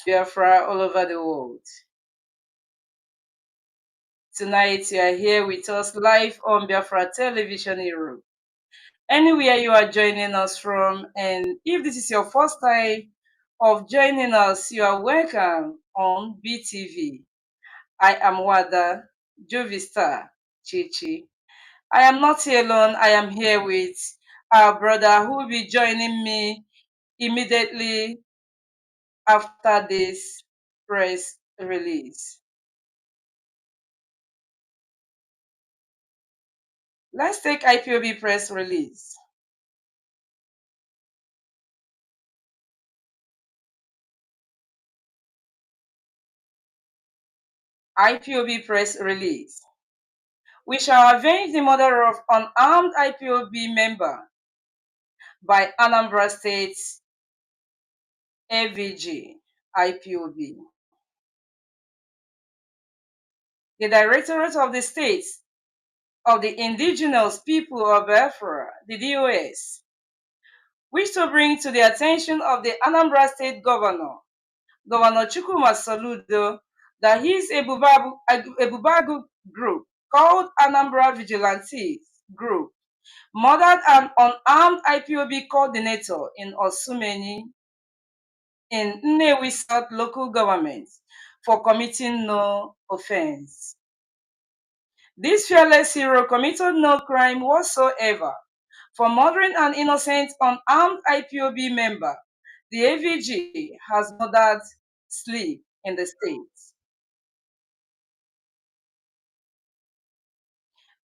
Biafra all over the world. Tonight you are here with us live on Biafra Television Europe. Anywhere you are joining us from, and if this is your first time of joining us, you are welcome on BTV. I am Wada Jovista Chichi. I am not here alone. I am here with our brother who will be joining me immediately after this press release. Let's take IPOB press release. IPOB press release. We shall avenge the murder of unarmed IPOB member by Anambra State AVG IPOB. The Directorate of the States of the Indigenous People of Biafra, the DOS, wish to bring to the attention of the Anambra State Governor, Governor Chukwuma Soludo, that his Ebubagu group, called Anambra Vigilantes Group, murdered an unarmed IPOB coordinator in Osumeni in Nnewi South local government for committing no offense. This fearless hero committed no crime whatsoever for murdering an innocent unarmed IPOB member. The AVG has murdered sleep in the state.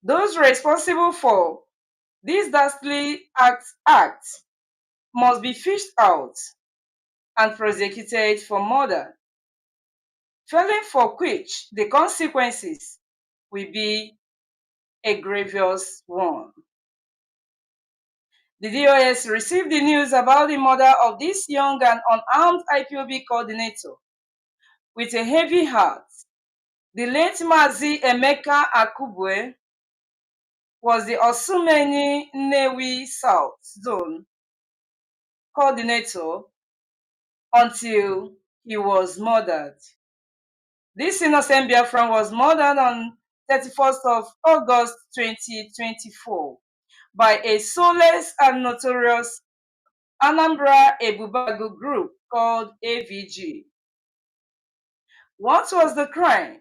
Those responsible for these dastardly acts must be fished out and prosecuted for murder, failing for which the consequences will be a grievous one. The DOS received the news about the murder of this young and unarmed IPOB coordinator with a heavy heart. The late Mazi Emeka Akubwe was the Osumeni Nnewi South Zone coordinator until he was murdered. This innocent Biafran was murdered on 31st of August 2024 by a soulless and notorious Anambra Ebubagu group called AVG. What was the crime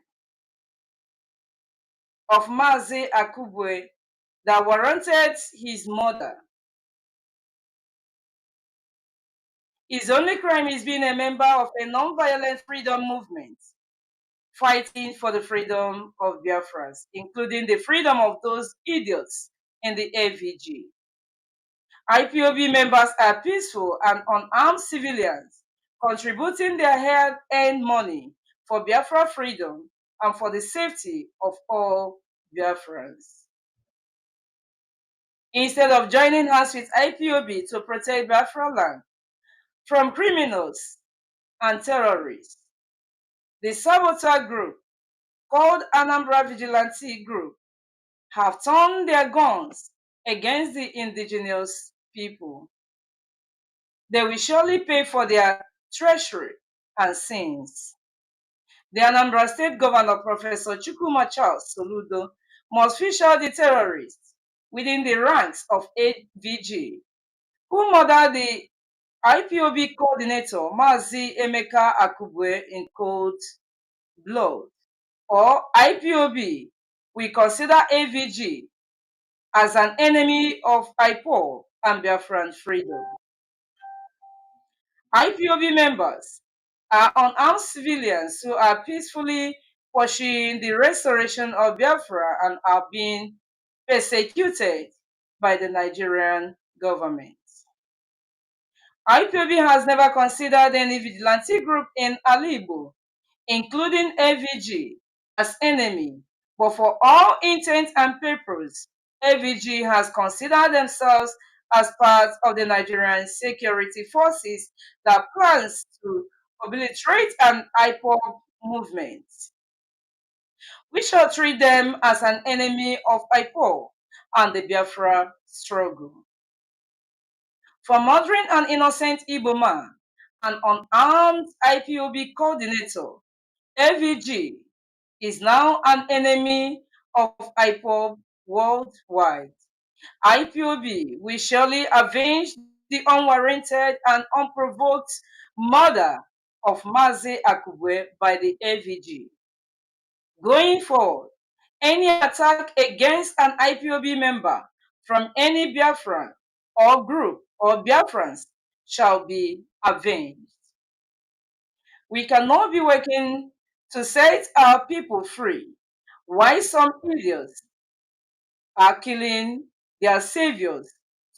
of Mazi Akubwe that warranted his murder? His only crime is being a member of a non-violent freedom movement, fighting for the freedom of Biafrans, including the freedom of those idiots in the AVG. IPOB members are peaceful and unarmed civilians, contributing their hard-earned money for Biafra freedom and for the safety of all Biafrans. Instead of joining hands with IPOB to protect Biafra land from criminals and terrorists, the saboteur group, called Anambra Vigilante Group, have turned their guns against the indigenous people. They will surely pay for their treachery and sins. The Anambra State Governor, Professor Chukwuma Charles Soludo, must fish out the terrorists within the ranks of AVG, who murdered the IPOB coordinator, Mazi Emeka Akubwe, in cold blood. Or IPOB, we consider AVG as an enemy of Ipob and Biafran freedom. IPOB members are unarmed civilians who are peacefully pursuing the restoration of Biafra and are being persecuted by the Nigerian government. IPOB has never considered any vigilante group in Alibo, including AVG, as enemy, but for all intents and purposes, AVG has considered themselves as part of the Nigerian security forces that plans to obliterate an Ipob movement. We shall treat them as an enemy of Ipob and the Biafra struggle. For murdering an innocent Igbo man an unarmed IPOB coordinator, AVG, is now an enemy of Ipob worldwide. IPOB will surely avenge the unwarranted and unprovoked murder of Mazi Akubwe by the AVG. Going forward, any attack against an IPOB member from any Biafran or group or Biafrans shall be avenged. We cannot be working to set our people free, while some idiots are killing their saviors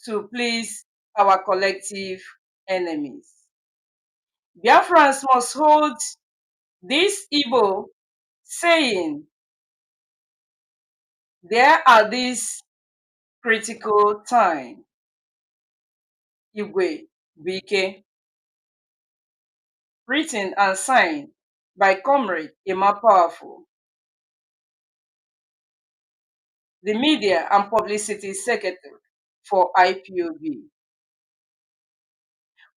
to please our collective enemies. Biafrans must hold this Igbo saying, there are these critical time. Igwe Bike, written and signed by Comrade Emma Powerful, the Media and Publicity Secretary for IPOB.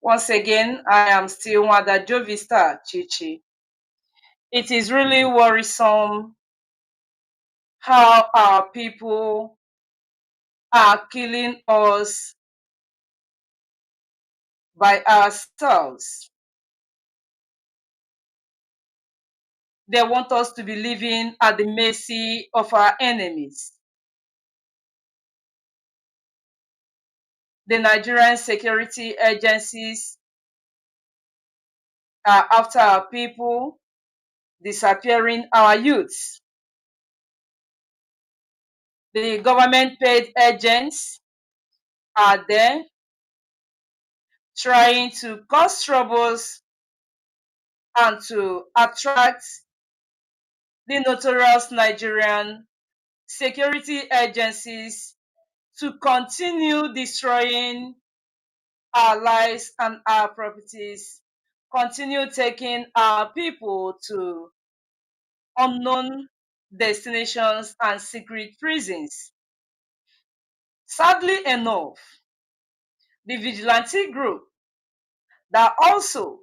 Once again, I am still Mother Jovista Chichi. It is really worrisome how our people are killing us by ourselves. They want us to be living at the mercy of our enemies. The Nigerian security agencies are after our people, disappearing our youths. The government paid agents are there trying to cause troubles and to attract the notorious Nigerian security agencies to continue destroying our lives and our properties, continue taking our people to unknown destinations and secret prisons. Sadly enough, the vigilante group that also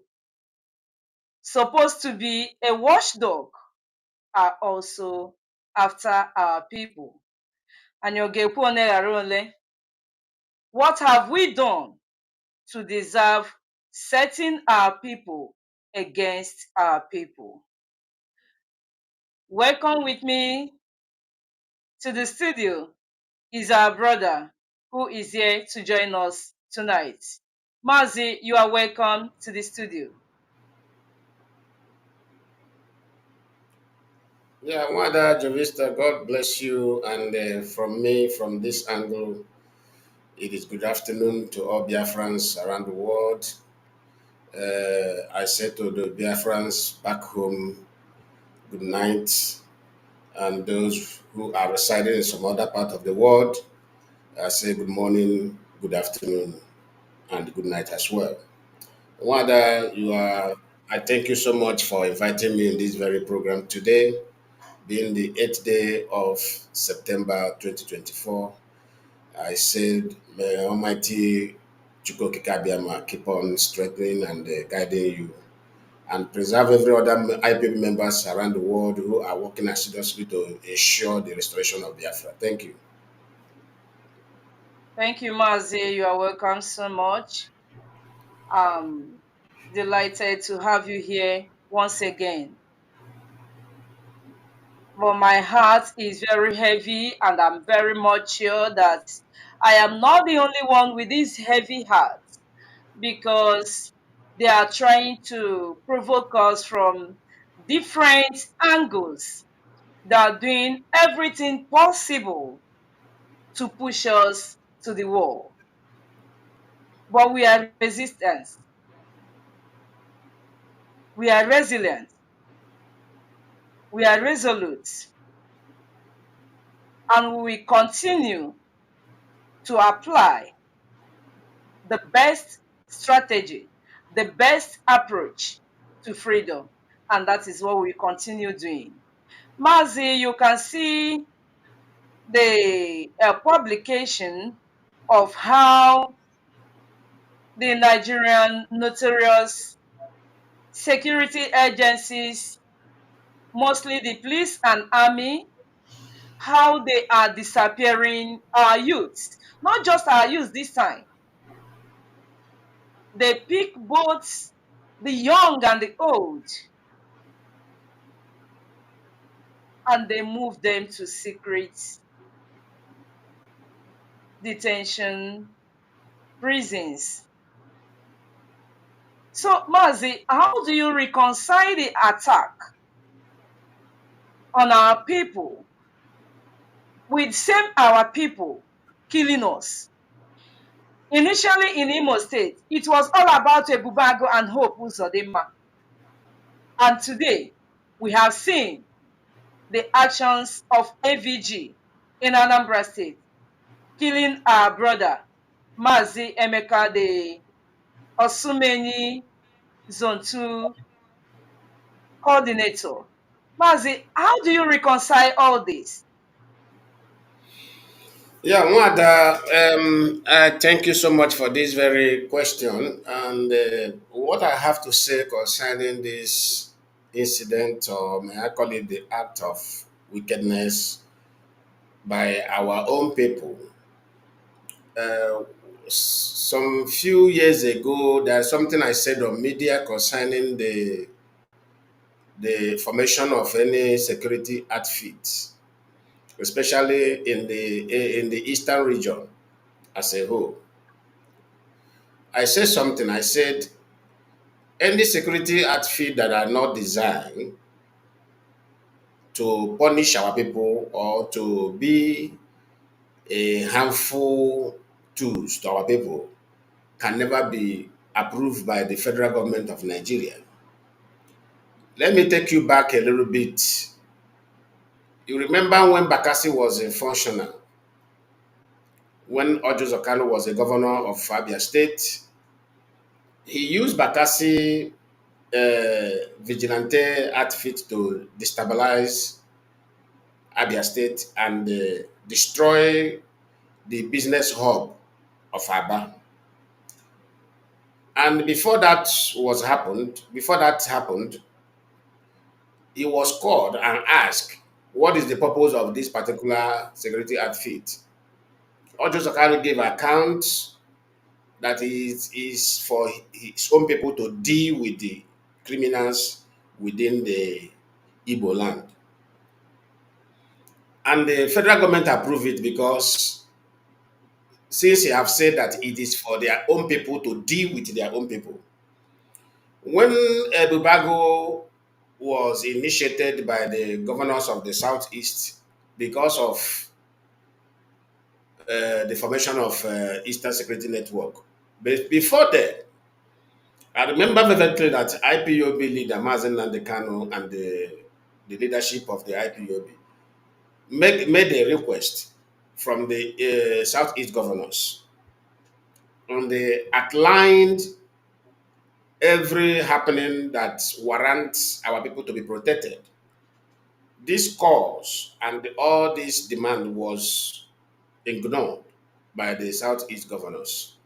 supposed to be a watchdog are also after our people. And what have we done to deserve setting our people against our people? Welcome with me to the studio is our brother who is here to join us tonight. Mazi, you are welcome to the studio. Yeah, Mother Jovista, God bless you. And from me, from this angle, it is good afternoon to all Biafrans around the world. I say to the Biafrans back home, good night. And those who are residing in some other part of the world, I say good morning, good afternoon, and good night as well. Mother, I thank you so much for inviting me in this very program today, being the 8th day of September 2024. I said, may Almighty Chukwokikabiama keep on strengthening and guiding you and preserve every other IPB members around the world who are working assiduously to ensure the restoration of Biafra. Thank you. Thank you, Mazi. You are welcome so much. Delighted to have you here once again. But my heart is very heavy, and I'm very much sure that I am not the only one with this heavy heart, because they are trying to provoke us from different angles. They are doing everything possible to push us to the wall. But we are resistant, we are resilient, we are resolute, and we will continue to apply the best strategy, the best approach to freedom. And that is what we continue doing. Mazi, you can see the publication of how the Nigerian notorious security agencies, mostly the police and army, how they are disappearing our youths. Not just our youths this time. They pick both the young and the old and they move them to secret detention prisons. So, Mazi, how do you reconcile the attack on our people with same our people killing us? Initially in Imo State, it was all about Ebubago and Hope Uzodinma. And today, we have seen the actions of AVG in Anambra State, killing our brother, Mazi Emeka, the Osumeni Zone 2 coordinator. Mazi, how do you reconcile all this? Yeah, Mwada, thank you so much for this very question. And what I have to say concerning this incident, or may I call it the act of wickedness by our own people. Uh, some few years ago, there's something I said on media concerning the formation of any security outfit, especially in the eastern region as a whole. I said something. I said any security outfit that are not designed to punish our people or to be a harmful tools to our people can never be approved by the federal government of Nigeria. Let me take you back a little bit. You remember when Bakassi was a functional, when Ojo Kanu was a governor of Abia State, he used Bakassi vigilante outfit to destabilize Abia State and destroy the business hub of Aba. And before that happened, he was called and asked, "What is the purpose of this particular security outfit?" Ojo Sakari gave account that is for his own people to deal with the criminals within the Igbo land. And the federal government approved it because since they have said that it is for their own people to deal with their own people. When Ebubago was initiated by the governors of the Southeast because of the formation of Eastern Security Network. But before that, I remember vividly that IPOB leader Mazen Kanu and the leadership of the IPOB made a request from the Southeast governors, and they outlined every happening that warrants our people to be protected. This cause and all this demand was ignored by the Southeast governors.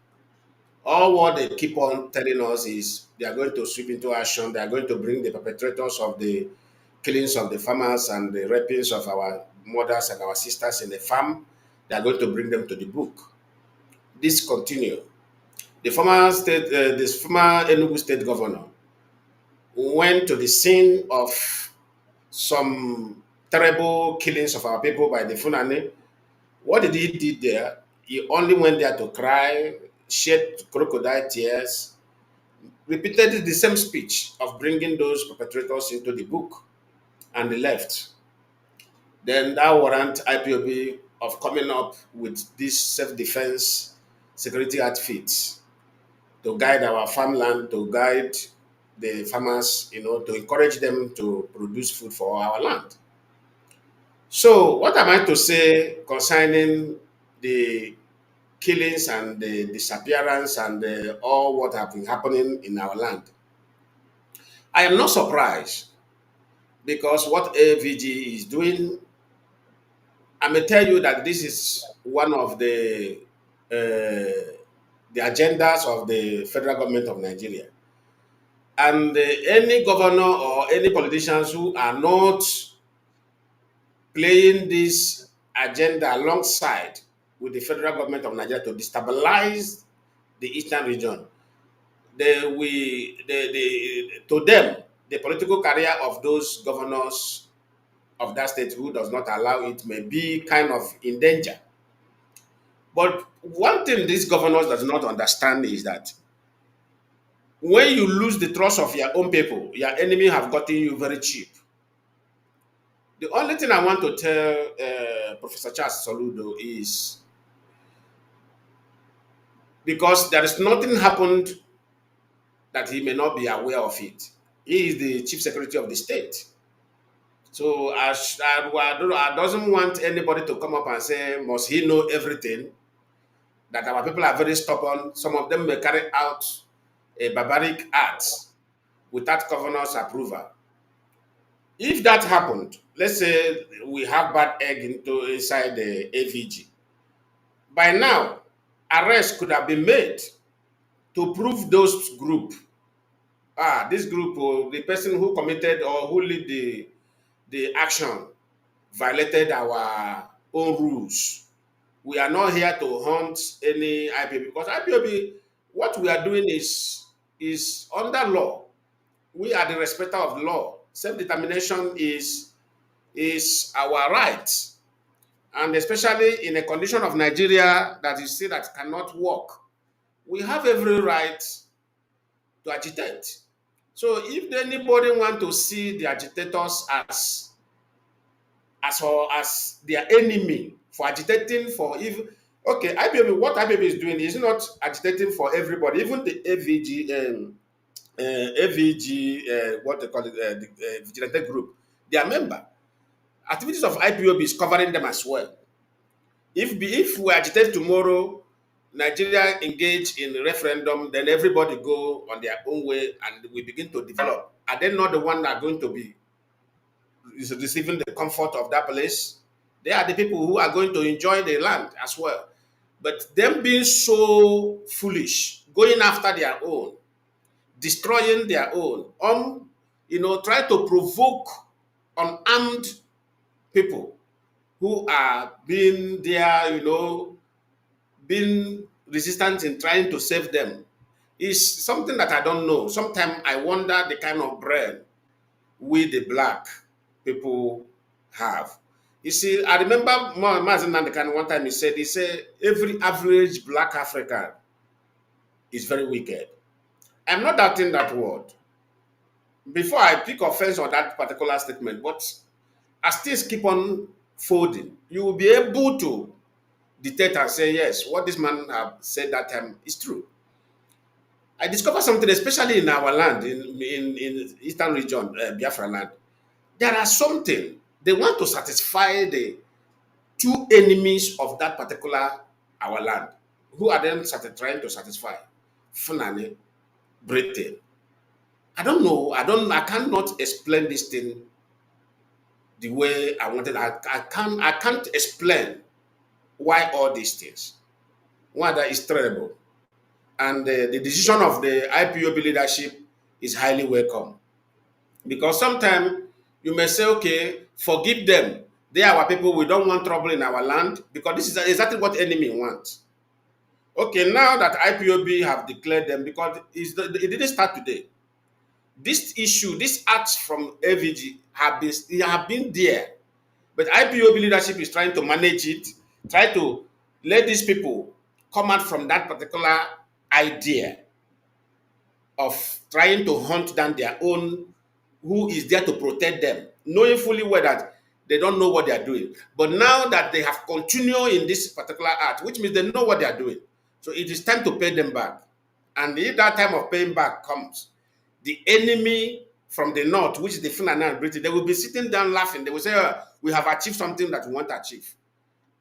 All what they keep on telling us is they are going to sweep into action, they are going to bring the perpetrators of the killings of the farmers and the rapings of our mothers and our sisters in the farm, they are going to bring them to the book. This continue. This former Enugu state governor went to the scene of some terrible killings of our people by the Fulani. What did he do there? He only went there to cry, shed crocodile tears, repeated the same speech of bringing those perpetrators into the book, and they left. Then that warrant IPOB of coming up with this self-defense security outfits to guide our farmland, to guide the farmers, to encourage them to produce food for our land. So, what am I to say concerning the killings and the disappearance and all what have been happening in our land? I am not surprised because what AVG is doing, I may tell you that this is one of the the agendas of the federal government of Nigeria. And any governor or any politicians who are not playing this agenda alongside with the federal government of Nigeria to destabilize the eastern region, to them, the political career of those governors of that state who does not allow it may be kind of in danger. But one thing these governors does not understand is that when you lose the trust of your own people, your enemy have gotten you very cheap. The only thing I want to tell Professor Charles Soludo is because there is nothing happened that he may not be aware of it. He is the chief secretary of the state. So I doesn't want anybody to come up and say, must he know everything? That our people are very stubborn. Some of them may carry out a barbaric act without governor's approval. If that happened, let's say we have bad egg inside the AVG. By now, arrest could have been made to prove those group. This group, the person who committed or who led the action violated our own rules. We are not here to hunt any IPOB because IPOB, what we are doing is under law. We are the respecter of the law. Self-determination is our right. And especially in a condition of Nigeria that you see that cannot work, we have every right to agitate. So if anybody want to see the agitators as their enemy for agitating for even okay, IPOB, what IPOB is doing is not agitating for everybody, even the AVG what they call it, the vigilante group, their member. Activities of IPOB is covering them as well. If we agitate tomorrow, Nigeria engage in referendum, then everybody go on their own way and we begin to develop. Are they not the one that are going to be receiving the comfort of that place? They are the people who are going to enjoy the land as well. But them being so foolish, going after their own, destroying their own, try to provoke unarmed people who are being there, being resistant in trying to save them is something that I don't know. Sometimes I wonder the kind of brain we the black people have. You see, I remember Mazi Nnamdi one time he said, every average black African is very wicked. I'm not doubting that word. Before I pick offense on that particular statement, but as things keep on folding, you will be able to detect and say, yes, what this man have said that time is true. I discovered something, especially in our land, in eastern region, Biafra land. There are something, they want to satisfy the two enemies of that particular our land. Who are then trying to satisfy? Fulani, Britain. I don't know. I cannot explain this thing the way I wanted. I can't explain why all these things. Why that is terrible. And the decision of the IPOB leadership is highly welcome. Because sometimes you may say, okay, forgive them. They are our people. We don't want trouble in our land because this is exactly what enemy wants. Okay, now that IPOB have declared them, because it didn't start today. This issue, this acts from AVG have been there. But IPOB leadership is trying to manage it, try to let these people come out from that particular idea of trying to hunt down their own, who is there to protect them, knowing fully well that they don't know what they are doing. But now that they have continued in this particular act, which means they know what they are doing. So it is time to pay them back. And if that time of paying back comes, the enemy from the north, which is the Fulani and British, they will be sitting down laughing. They will say, oh, we have achieved something that we want to achieve.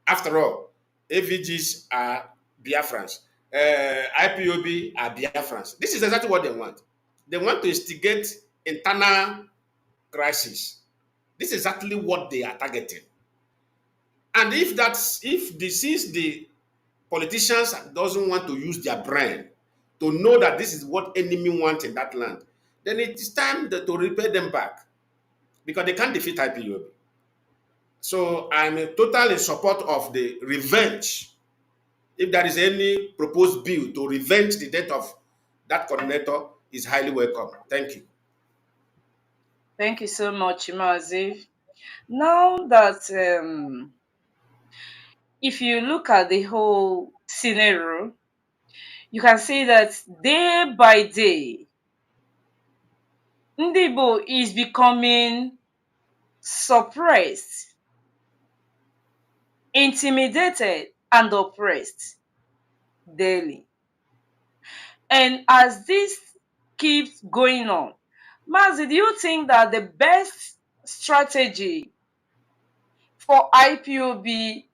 After all, AVGs are Biafrans. IPOB are Biafrans. This is exactly what they want. They want to instigate internal crisis. This is exactly what they are targeting. And if this is the politicians doesn't want to use their brain to know that this is what enemy wants in that land, then it is time to repay them back because they can't defeat IPOB. So I'm totally in support of the revenge. If there is any proposed bill to revenge the death of that coordinator, is highly welcome. Thank you. Thank you so much, Mazi. Now that if you look at the whole scenario, you can see that day by day, Ndibo is becoming suppressed, intimidated, and oppressed daily. And as this keeps going on, Mazi, do you think that the best strategy for IPOB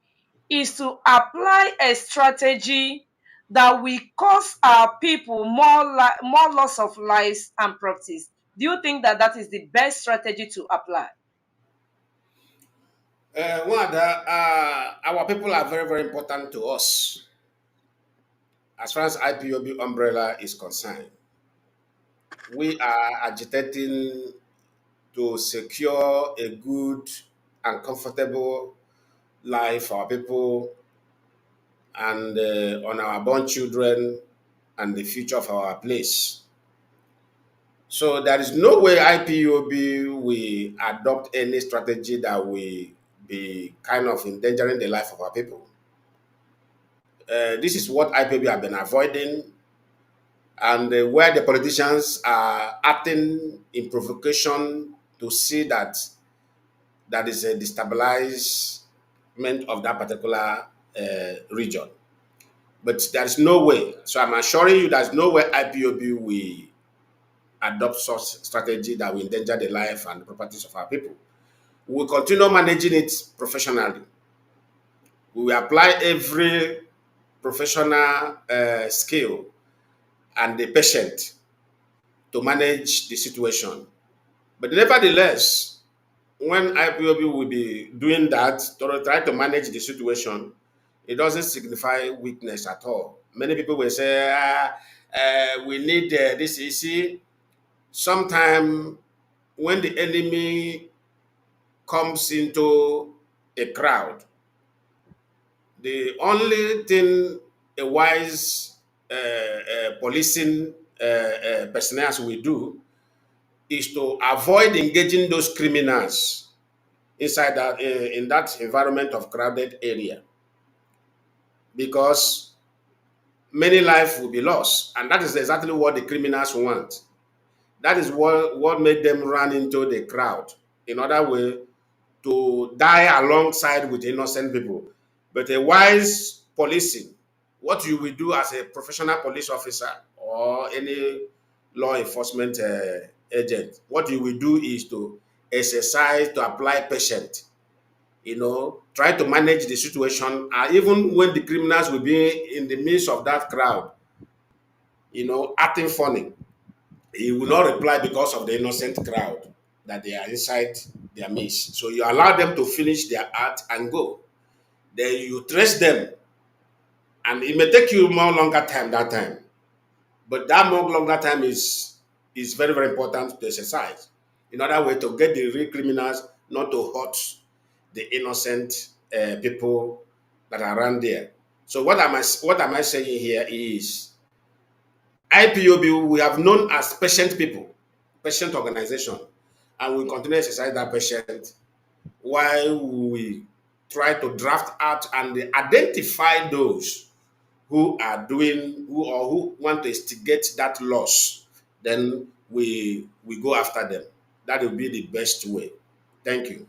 is to apply a strategy that will cause our people more loss of lives and properties? Do you think that that is the best strategy to apply? Our people are very, very important to us as far as IPOB umbrella is concerned. We are agitating to secure a good and comfortable life for our people and on our born children and the future of our place. So there is no way IPOB will adopt any strategy that will be kind of endangering the life of our people. This is what IPOB have been avoiding, and where the politicians are acting in provocation to see that that is a destabilizement of that particular region. But there is no way. So I'm assuring you there's no way IPOB will adopt such strategy that will endanger the life and the properties of our people. We will continue managing it professionally. We will apply every professional skill and the patient to manage the situation. But nevertheless, when IPOB will be doing that to try to manage the situation, it doesn't signify weakness at all. Many people will say, we need this. You see, sometime when the enemy comes into a crowd, the only thing a wise policing personnel will do is to avoid engaging those criminals inside that in that environment of crowded area, because many lives will be lost, and that is exactly what the criminals want. That is what made them run into the crowd in order way to die alongside with innocent people. But a wise policing, what you will do as a professional police officer or any law enforcement agent, what you will do is to exercise, to apply patience, try to manage the situation, even when the criminals will be in the midst of that crowd, acting funny. He will not reply because of the innocent crowd that they are inside their midst. So you allow them to finish their act and go. Then you trace them, and it may take you more longer time that time. But that more longer time is very, very important to exercise. In other way, to get the real criminals not to hurt the innocent people that are around there. So what am I saying here is IPOB we have known as patient people, patient organization, and we continue to exercise that patient while we try to draft out and identify those who are doing who want to instigate that loss. Then we go after them. That will be the best way. Thank you.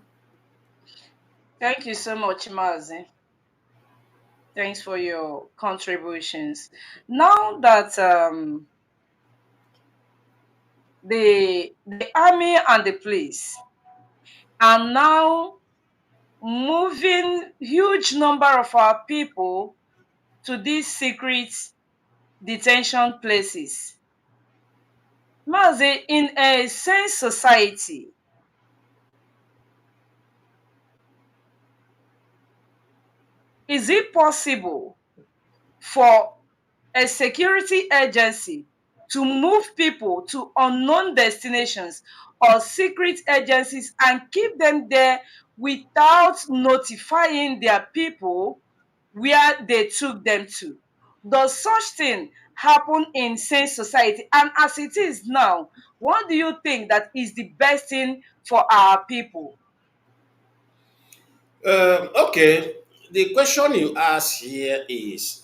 Thank you so much, Mazi. Thanks for your contributions. Now that the army and the police are now moving huge number of our people to these secret detention places. Mazi, in a sane society, is it possible for a security agency to move people to unknown destinations or secret agencies and keep them there without notifying their people where they took them to. Does such thing happen in sane society? And as it is now, what do you think that is the best thing for our people? Okay, the question you ask here is,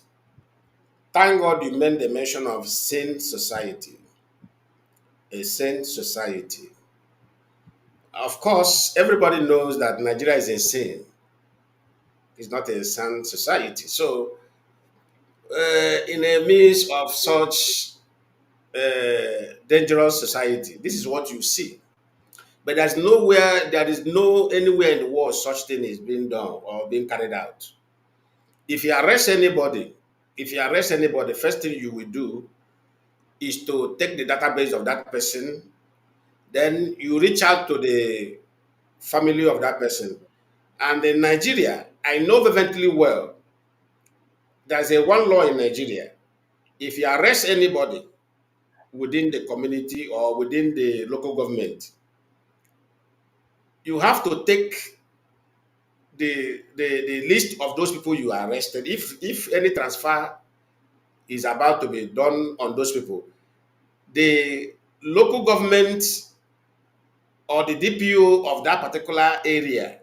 thank God you made the mention of sane society, a sane society. Of course, everybody knows that Nigeria is insane. It's not a sane society. So, in a midst of such dangerous society, this is what you see. But there is no anywhere in the world such thing is being done or being carried out. If you arrest anybody, first thing you will do is to take the database of that person, then you reach out to the family of that person. And in Nigeria, I know vividly well, there's a one law in Nigeria. If you arrest anybody within the community or within the local government, you have to take the list of those people you arrested. If any transfer is about to be done on those people, the local government or the DPO of that particular area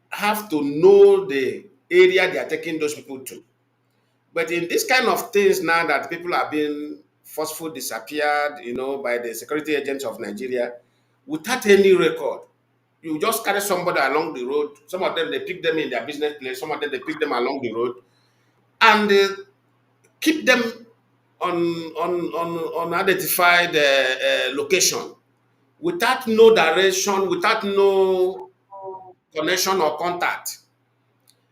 have to know the area they are taking those people to. But in this kind of things now that people are being forcefully disappeared, by the security agents of Nigeria without any record. You just carry somebody along the road. Some of them they pick them in their business place. Some of them they pick them along the road and keep them on unidentified location without no direction, without no connection or contact.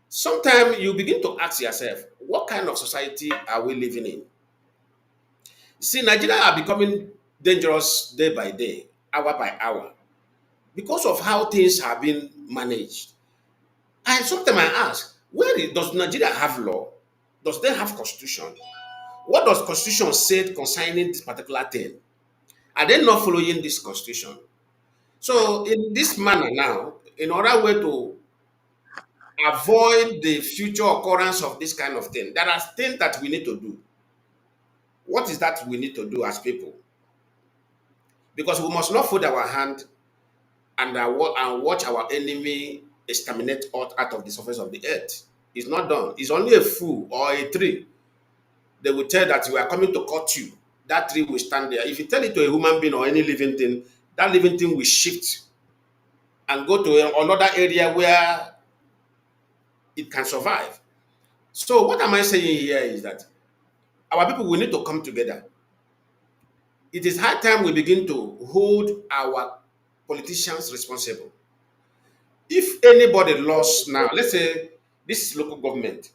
Sometimes you begin to ask yourself, what kind of society are we living in? See, Nigeria are becoming dangerous day by day, hour by hour, because of how things have been managed. And sometimes I ask, does Nigeria have law? Does they have constitution? What does constitution say concerning this particular thing? Are they not following this constitution? So in this manner now, in order way to avoid the future occurrence of this kind of thing, there are things that we need to do. What is that we need to do as people? Because we must not fold our hand and watch our enemy exterminate us out of the surface of the earth. It's not done. It's only a fool or a tree. They will tell that we are coming to cut you. That tree will stand there. If you tell it to a human being or any living thing, that living thing will shift and go to another area where it can survive. So what am I saying here is that our people will need to come together. It is high time we begin to hold our politicians responsible. If anybody lost now, let's say this is local government,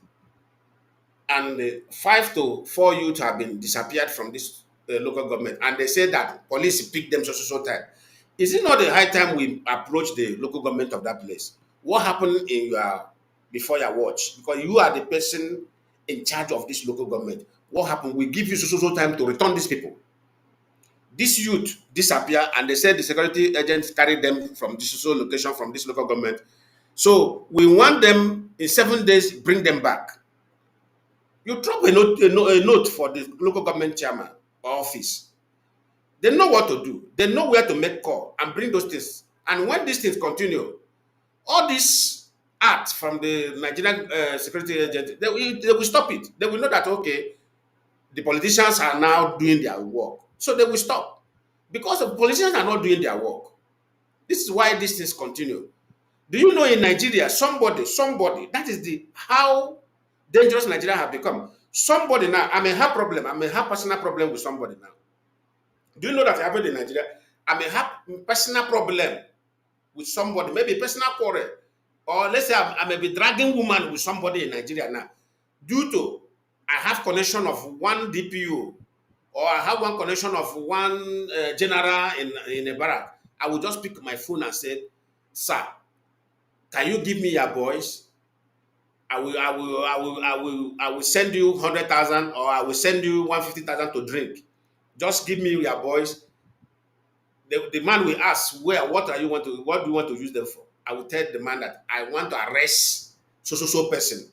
and 5 to 4 youth have been disappeared from this local government, and they say that police pick them so time. Is it not the high time we approach the local government of that place? What happened in your before your watch? Because you are the person in charge of this local government. What happened? We give you so time to return these people. This youth disappear, and they said the security agents carried them from this location from this local government. So we want them in 7 days, bring them back. You drop a note for the local government chairman or office. They know what to do. They know where to make call and bring those things. And when these things continue, all these acts from the Nigerian security agent, they will stop it. They will know that, okay, the politicians are now doing their work. So they will stop. Because the politicians are not doing their work. This is why these things continue. Do you know in Nigeria, somebody, that is the how dangerous Nigeria have become. Somebody now, I may have problem, I may have personal problem with somebody now. Do you know that happened in Nigeria? I may have personal problem with somebody, maybe personal quarrel. Or let's say I may be dragging woman with somebody in Nigeria now. Due to I have connection of one DPO or I have one connection of one general in a barrack, I will just pick my phone and say, sir, can you give me your boys? I will send you 100,000 or I will send you 150,000 to drink. Just give me your boys. The man will ask, where, what do you want to use them for? I will tell the man that I want to arrest so person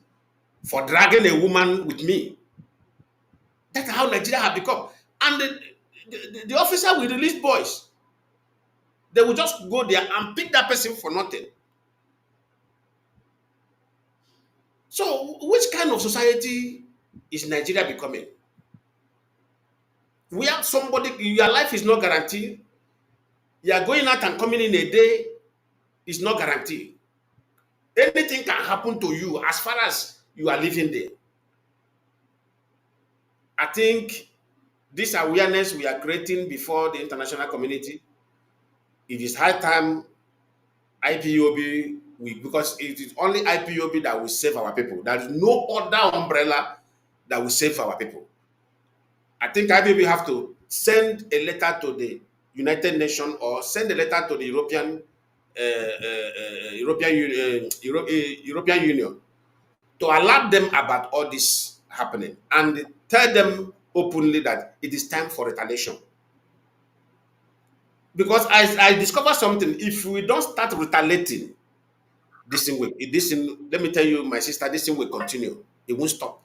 for dragging a woman with me. That's how Nigeria have become. And the officer will release boys. They will just go there and pick that person for nothing. So, which kind of society is Nigeria becoming? We have somebody, your life is not guaranteed. You are going out and coming in a day is not guaranteed. Anything can happen to you as far as you are living there. I think this awareness we are creating before the international community, it is high time IPOB, because it is only IPOB that will save our people. There is no other umbrella that will save our people. I think IPOB have to send a letter to the United Nations or send a letter to the European Union to alert them about all this happening and tell them openly that it is time for retaliation. Because I discovered something. If we don't start retaliating, this thing will, let me tell you, my sister, this thing will continue. It won't stop.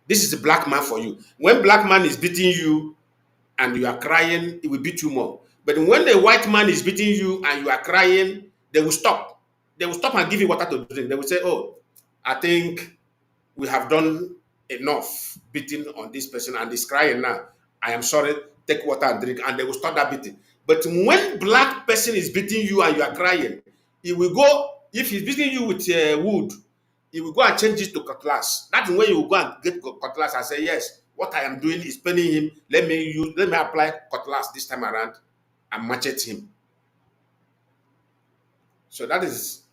This is a black man for you. When black man is beating you and you are crying, it will beat you more. But when the white man is beating you and you are crying, they will stop. They will stop and give you water to drink. They will say, oh, I think we have done enough beating on this person and he's crying now. I am sorry, take water and drink, and they will stop that beating. But when black person is beating you and you are crying, he will go, if he's beating you with wood, he will go and change it to cutlass. That's when you will go and get cutlass and say, yes, what I am doing is paining him. Let me apply cutlass this time around and machete him. So that is,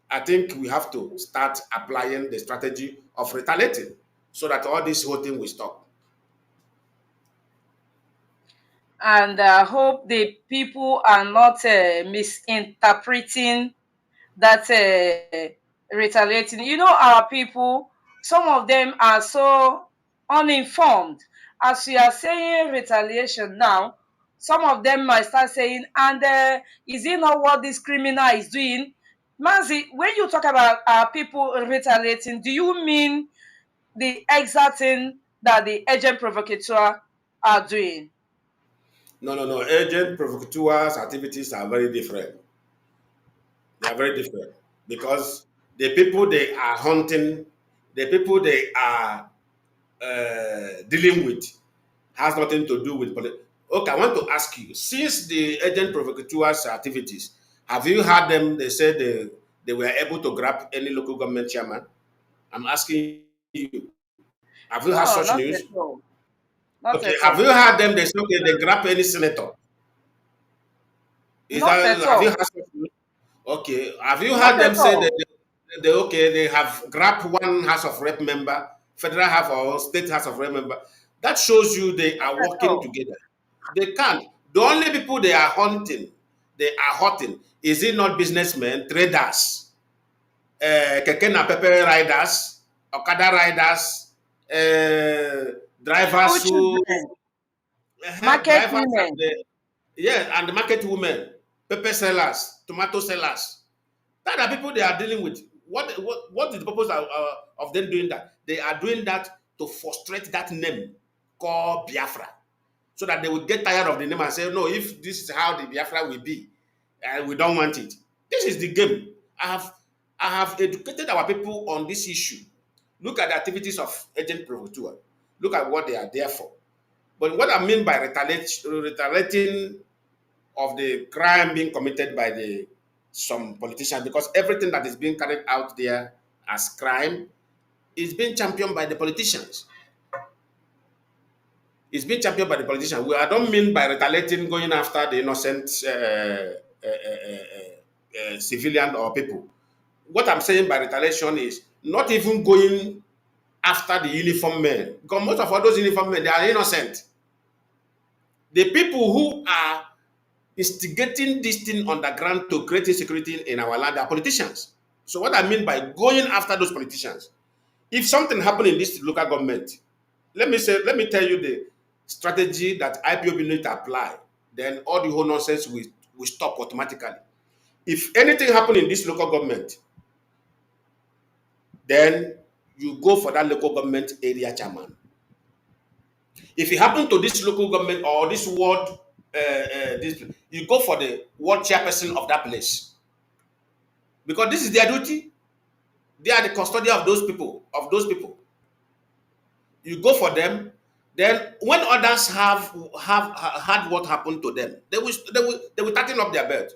I think we have to start applying the strategy of retaliating so that all this whole thing will stop. And I hope the people are not misinterpreting that retaliating. You know, our people, some of them are so uninformed. As we are saying retaliation now, some of them might start saying, and is it not what this criminal is doing? Mazi, when you talk about our people retaliating, do you mean the exact thing that the agent provocateur are doing? No. Agent provocateurs activities are very different. They are very different because the people they are hunting, the people they are dealing with, has nothing to do with politics. Okay, I want to ask you, since the agent provocateurs activities, have you heard them? They said they were able to grab any local government chairman. I'm asking you, have you heard No, such not at news? all. Not Okay, at have you all. heard them? They say okay, they grab any senator. Is Not that at have you all. heard such news? Okay, have you Not heard them at say that all. they have grabbed one House of Rep member, federal House or state House of Rep member? That shows you they Not are at working all. together. They can't. The only people they are hunting, they are hurting. Is it not businessmen, traders, keke na pepe riders, okada riders, School drivers who children, market drivers and women. yes, and the market women, pepper sellers, tomato sellers. That are people they are dealing with. What is the purpose of them doing that? They are doing that to frustrate that name called Biafra, so that they will get tired of the name and say, no, if this is how the Biafra will be, and we don't want it. This is the game. I have educated our people on this issue. Look at the activities of agent provocateur. Look at what they are there for. But what I mean by retaliating of the crime being committed by the some politicians, because everything that is being carried out there as crime is being championed by the politicians. It's being championed by the politicians. I don't mean by retaliating going after the innocent civilian or people. What I'm saying by retaliation is not even going after the uniform men, because most of all those uniform men they are innocent. The people who are instigating this thing on the ground to create insecurity in our land are politicians. So what I mean by going after those politicians, if something happened in this local government, let me tell you the strategy that IPOB need to apply. Then all the whole nonsense will stop automatically. If anything happened in this local government, then you go for that local government area chairman. If it happened to this local government or this ward, you go for the ward chairperson of that place, because this is their duty. They are the custodian of those people. You go for them. Then when others have had what happened to them, they will tighten up their belt.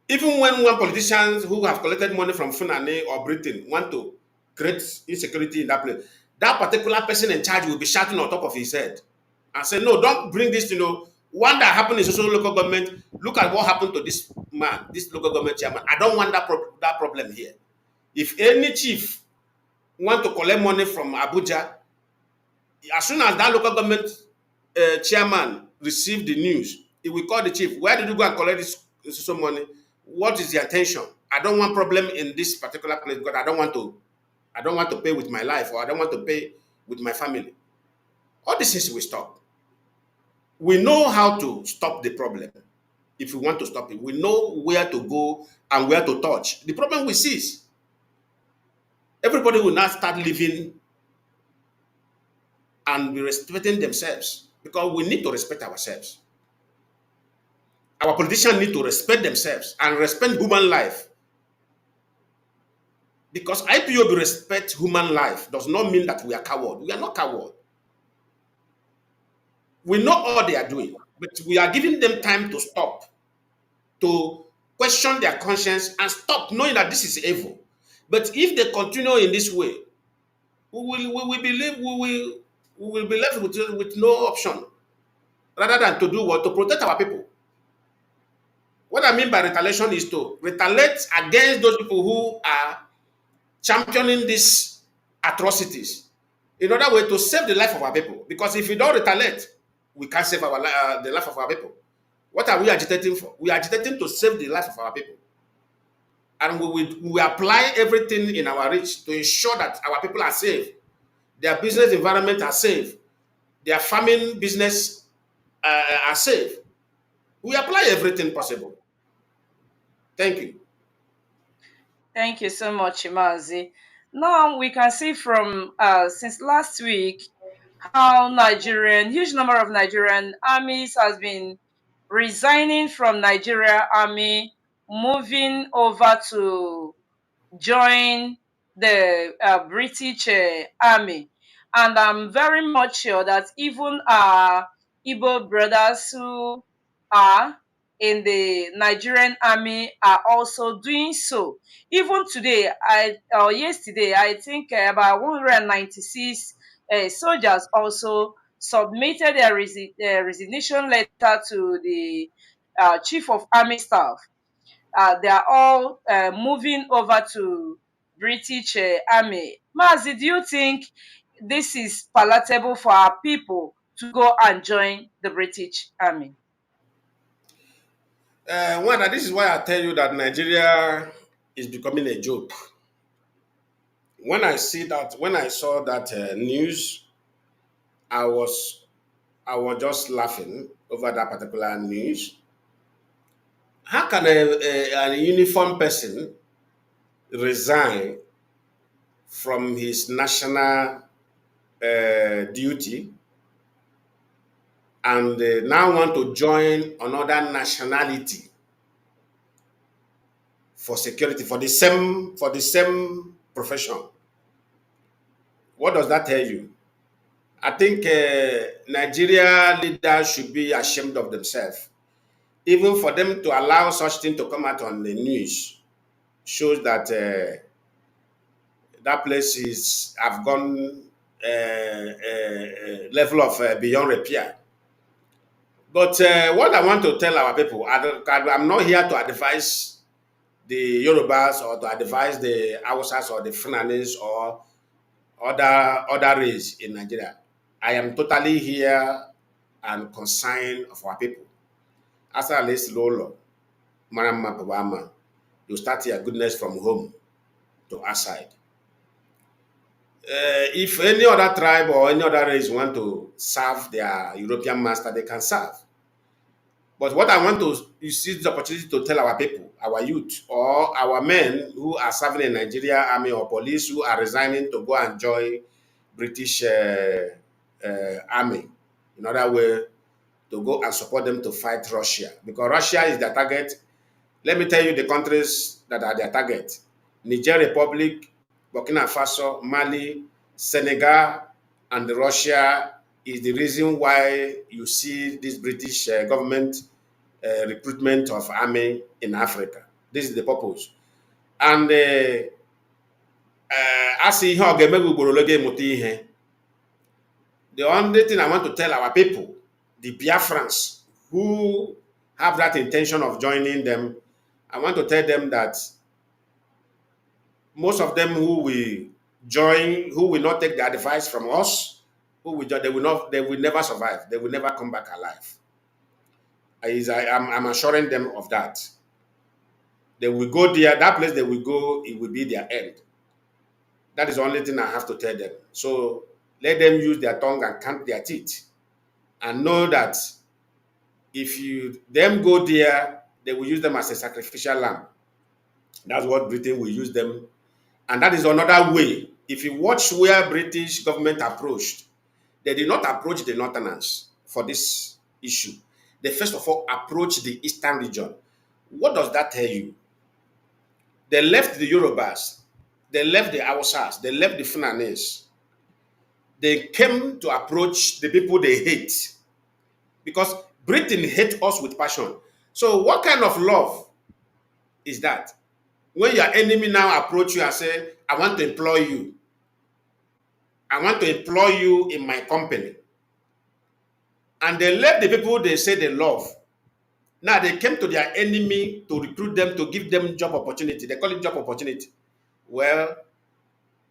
Even when one politicians who have collected money from Funane or Britain want to create insecurity in that place, that particular person in charge will be shouting on top of his head and say, no, don't bring this, one that happened in social local government. Look at what happened to this man, this local government chairman. I don't want that problem here. If any chief want to collect money from Abuja, as soon as that local government chairman receive the news, he will call the chief. Where did you go and collect this money? What is the intention? I don't want problem in this particular place because I don't want to pay with my life, or I don't want to pay with my family. All these things will stop. We know how to stop the problem. If we want to stop it, we know where to go and where to touch. The problem will cease. Everybody will now start living and be respecting themselves, because we need to respect ourselves. Our politicians need to respect themselves and respect human life. Because IPOB respect human life does not mean that we are coward. We are not coward. We know all they are doing, but we are giving them time to stop, to question their conscience and stop knowing that this is evil. But if they continue in this way, we will be left with no option rather than to do what? To protect our people. What I mean by retaliation is to retaliate against those people who are championing these atrocities in order way to save the life of our people. Because if we don't retaliate, we can't save the life of our people. What are we agitating for? We are agitating to save the life of our people. And we apply everything in our reach to ensure that our people are safe, their business environment are safe, their farming business are safe. We apply everything possible. Thank you. Thank you so much, Mazi. Now we can see from since last week how huge number of Nigerian armies has been resigning from Nigeria army, moving over to join the British army. And I'm very much sure that even our Igbo brothers who are in the Nigerian army are also doing so. Even today, or yesterday, I think about 196 soldiers also submitted their resignation letter to the Chief of Army Staff. They are all moving over to British Army. Mazi, do you think this is palatable for our people to go and join the British Army? This is why I tell you that Nigeria is becoming a joke. When I saw that news, I was I was just laughing over that particular news. How can a uniformed person resign from his national duty and now want to join another nationality for security for the same profession? What does that tell you? I think Nigeria leaders should be ashamed of themselves. Even for them to allow such thing to come out on the news shows that that place is have gone level of beyond repair. But what I want to tell our people, I'm not here to advise the Yorubas or to advise the Hausas or the Fulanis or other race in Nigeria. I am totally here and concerned of our people. As a list Lolo, Marama Babama. You start your goodness from home to outside. If any other tribe or any other race want to serve their European master, they can serve. But what I want to use the opportunity to tell our people, our youth, or our men who are serving in Nigeria army or police who are resigning to go and join British army, in other way, to go and support them to fight Russia, because Russia is their target. Let me tell you the countries that are their target: Niger Republic, Burkina Faso, Mali, Senegal, and Russia is the reason why you see this British government recruitment of army in Africa. This is the purpose. And as ihe ọ ga-eme gị ugboro ole ga-emụta ihe. The only thing I want to tell our people, the Biafrans who have that intention of joining them, I want to tell them that most of them who will join, who will not take the advice from us, who will join, they will never survive. They will never come back alive. I'm assuring them of that. They will go there, that place they will go, it will be their end. That is the only thing I have to tell them. So let them use their tongue and count their teeth and know that if you them go there, they will use them as a sacrificial lamb. That's what Britain will use them. And that is another way. If you watch where British government approached, they did not approach the Northerners for this issue. They first of all approached the Eastern region. What does that tell you? They left the Yorubas, they left the Hausas, they left the Fulanese. They came to approach the people they hate, because Britain hates us with passion. So what kind of love is that? When your enemy now approach you and say, I want to employ you. I want to employ you in my company. And they left the people they say they love. Now they came to their enemy to recruit them, to give them job opportunity. They call it job opportunity. Well,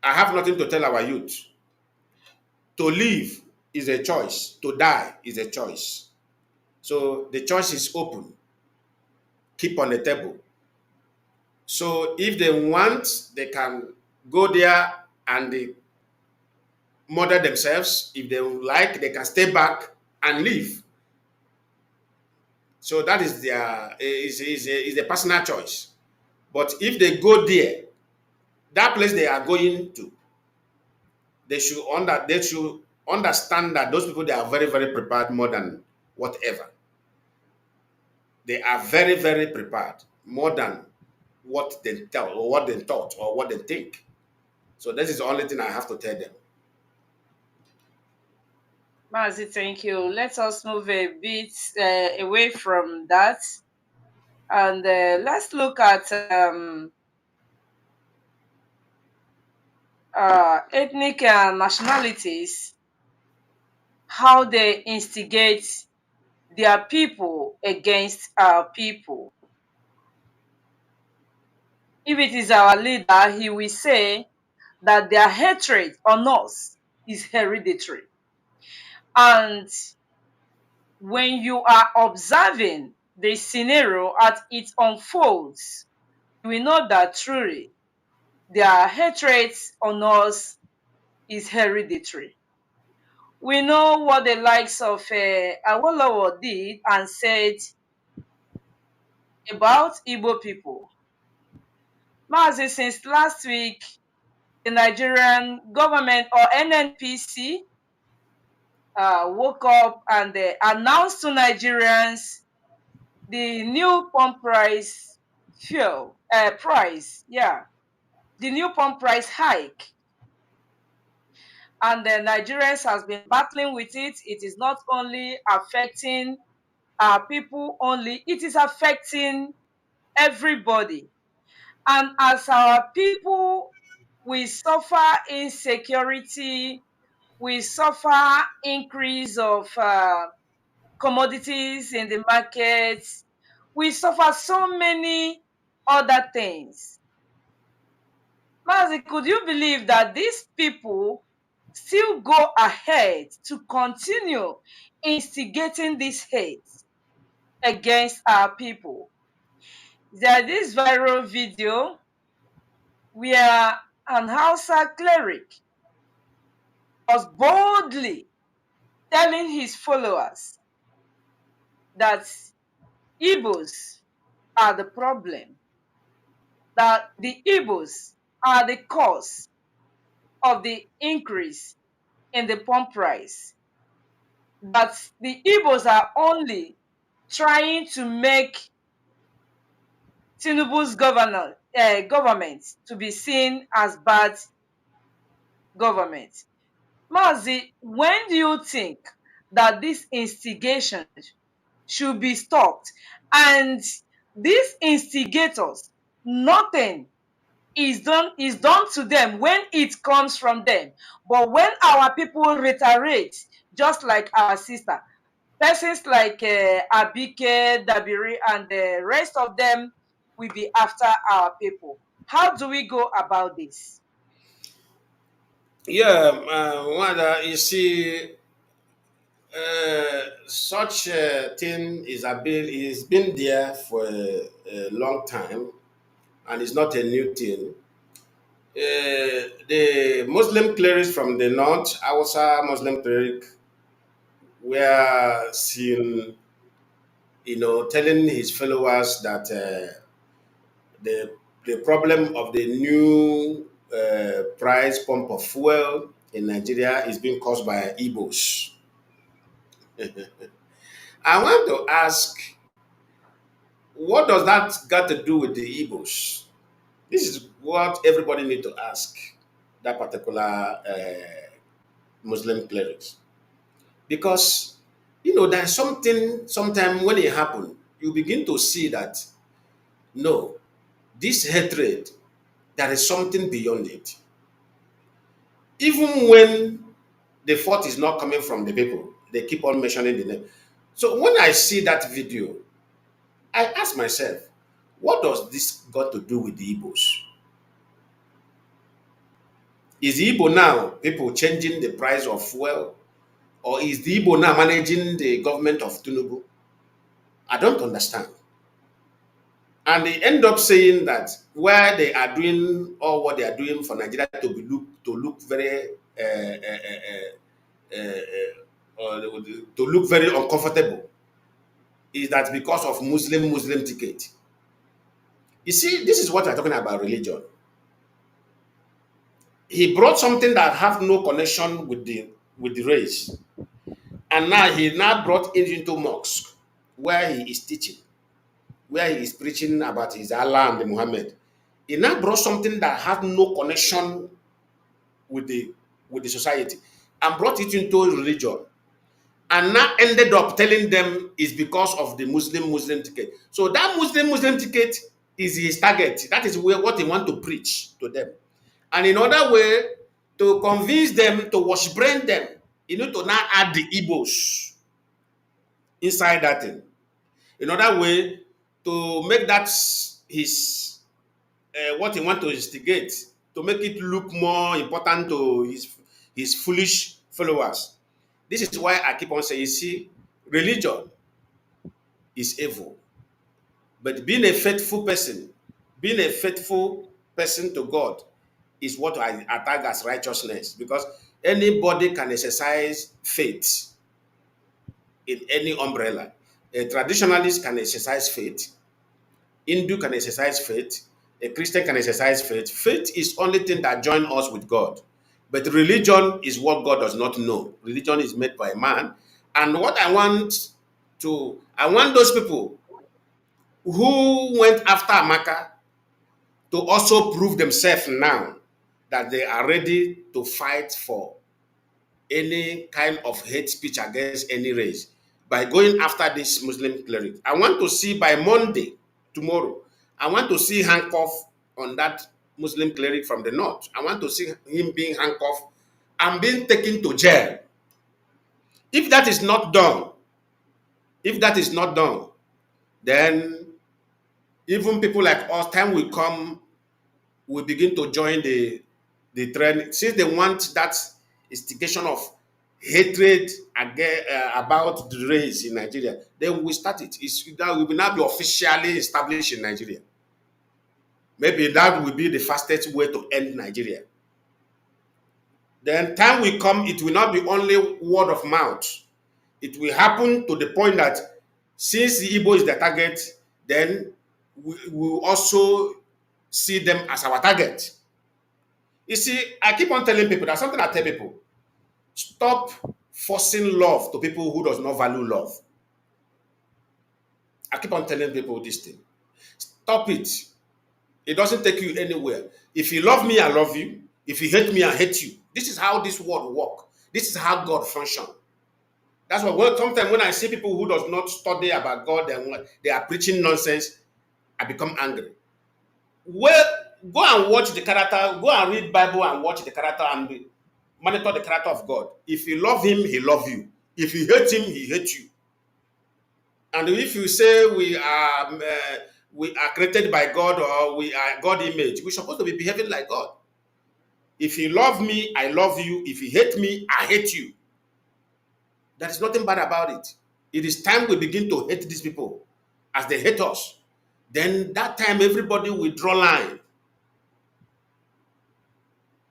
I have nothing to tell our youth. To live is a choice. To die is a choice. So the choice is open. Keep on the table. So if they want, they can go there and they murder themselves. If they like, they can stay back and leave. So that is their is a personal choice. But if they go there, that place they are going to, they should understand that those people, they are very, very prepared more than whatever. They are very, very prepared more than what they tell or what they thought or what they think. So this is the only thing I have to tell them. Mazi, thank you. Let us move a bit away from that, and let's look at ethnic nationalities, how they instigate their people against our people. If it is our leader, he will say that their hatred on us is hereditary. And when you are observing the scenario as it unfolds, you will know that truly their hatred on us is hereditary. We know what the likes of Awolowo did and said about Igbo people. Mazi, since last week, the Nigerian government or NNPC woke up and announced to Nigerians the new pump price fuel price, yeah, the new pump price hike. And the Nigerians has been battling with it. It is not only affecting our people only, it is affecting everybody. And as our people, we suffer insecurity, we suffer increase of commodities in the markets, we suffer so many other things. Mazi, could you believe that these people still go ahead to continue instigating this hate against our people? There's this viral video where an Hausa cleric was boldly telling his followers that Igbos are the problem, that the Igbos are the cause of the increase in the pump price, that the Igbos are only trying to make Tinubu's government to be seen as bad government. Mazi, when do you think that this instigation should be stopped? And these instigators, nothing is done to them when it comes from them. But when our people reiterate, just like our sister, persons like Abike, Dabiri, and the rest of them will be after our people. How do we go about this? Yeah, Wanda, you see, such a thing is been there for a long time, and it's not a new thing. The Muslim clerics from the north, Hausa Muslim cleric, were seen, telling his followers that the the problem of the new price pump of fuel in Nigeria is being caused by Igbos. I want to ask, what does that got to do with the Igbos? This is what everybody need to ask that particular Muslim clerics. Because, there's something, sometime when it happened, you begin to see that, no, this hatred, there is something beyond it. Even when the fault is not coming from the people, they keep on mentioning the name. So when I see that video, I ask myself, what does this got to do with the Igbos? Is the Igbo now people changing the price of fuel? Or is the Igbo now managing the government of Tinubu? I don't understand. And they end up saying that where they are doing all what they are doing for Nigeria to look very to look very uncomfortable is that because of Muslim ticket. You see, this is what we're talking about religion. He brought something that have no connection with the race, and now he now brought it into mosque where he is teaching, where he is preaching about his Allah and the Muhammad. He now brought something that had no connection with the society and brought it into religion, and now ended up telling them it's because of the Muslim ticket. So that Muslim ticket is his target. That is what he want to preach to them. And in other way, to convince them to wash brain them, you need to now add the Igbos inside that thing. In other way, to make that his what he want to instigate, to make it look more important to his foolish followers. This is why I keep on saying, you see, religion is evil. But being a faithful person to God is what I tag as righteousness, because anybody can exercise faith in any umbrella. A traditionalist can exercise faith, Hindu can exercise faith, a Christian can exercise faith. Faith is only thing that joins us with God. But religion is what God does not know. Religion is made by man. And what I want those people who went after Amaka to also prove themselves now that they are ready to fight for any kind of hate speech against any race by going after this Muslim cleric. I want to see by Monday, tomorrow, I want to see handcuff on that Muslim cleric from the north. I want to see him being handcuffed and being taken to jail. If that is not done, if that is not done, then even people like us, time will come, we begin to join the trend. Since they want that instigation of hatred again, about the race in Nigeria, then we start it. That will now be officially established in Nigeria. Maybe that will be the fastest way to end Nigeria. Then time will come, it will not be only word of mouth. It will happen to the point that since the Igbo is the target, then we will also see them as our target. You see, I keep on telling people, that's something I tell people. Stop forcing love to people who does not value love. I keep on telling people this thing. Stop it. It doesn't take you anywhere. If you love me, I love you. If you hate me, I hate you. This is how this world works. This is how God functions. That's why sometimes when I see people who does not study about God and they are preaching nonsense, I become angry. Well, go and watch the character, go and read Bible and watch the character and monitor the character of God. If you love him, he love you. If you hate him, he hates you. And if you say we are created by God or we are God image, we're supposed to be behaving like God. If you love me, I love you. If you hate me, I hate you. There is nothing bad about it. It is time we begin to hate these people as they hate us. Then that time everybody will draw line.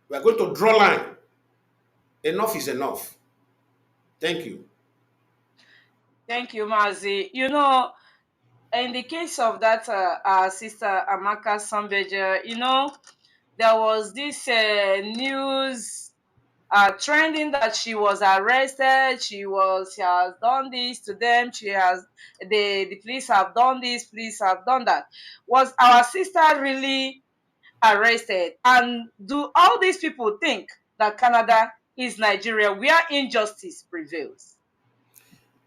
We are going to draw line. Enough is enough. Thank you. Thank you, Mazi. In the case of that our sister Amaka Sambeja, there was this news trending that she was arrested. She has done this to them. The police have done this. Police have done that. Was our sister really arrested? And do all these people think that Canada is Nigeria, where injustice prevails?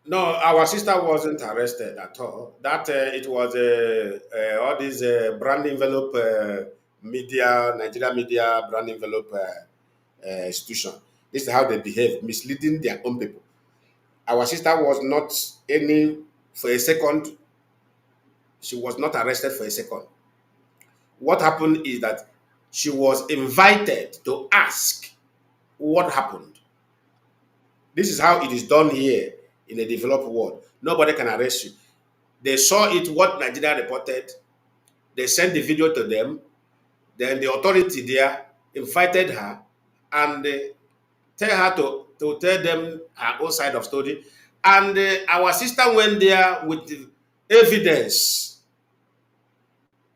No, our sister wasn't arrested at all. That it was all these brand envelope media, Nigeria media brand envelope institution. This is how they behave, misleading their own people. Our sister was not any for a second. She was not arrested for a second. What happened is that she was invited to ask what happened. This is how it is done here in the developed world. Nobody can arrest you. They saw it, what Nigeria reported. They sent the video to them. Then the authority there invited her and tell her to tell them her own side of story. And our sister went there with the evidence.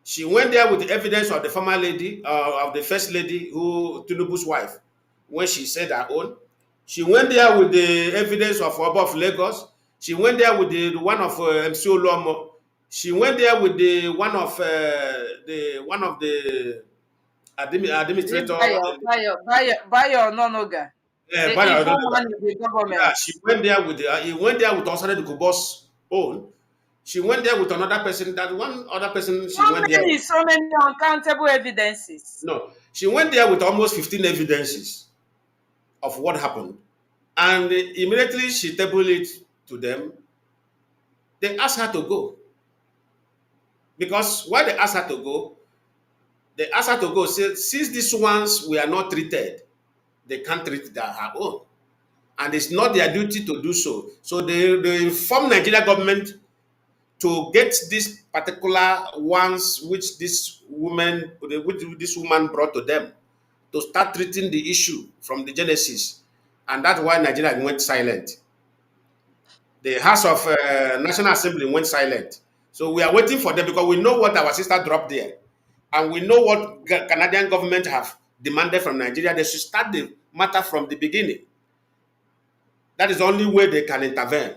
She went there with the evidence of the former lady, of the first lady, who Tinubu's wife, when she said her own. She went there with the evidence of Oba of Lagos. She went there with the one of MC Oluomo. She went there with the one of the This administrator. Bayo Nonoga, the But I don't know. informant of the Yeah, government. she went there with he went there with Osare Kubo's own. She went there with another person. That one other person she went there with. So many uncountable evidences. No, she went there with almost 15 evidences of what happened. And immediately she tabled it to them. They asked her to go. Because why they asked her to go, they asked her to go. Since these ones were not treated, they can't treat her own. And it's not their duty to do so. So they inform Nigeria government to get these particular ones which this woman brought to them to start treating the issue from the genesis. And that's why Nigeria went silent. The House of National Assembly went silent. So we are waiting for them because we know what our sister dropped there. And we know what Canadian government have demanded from Nigeria. They should start the matter from the beginning. That is the only way they can intervene.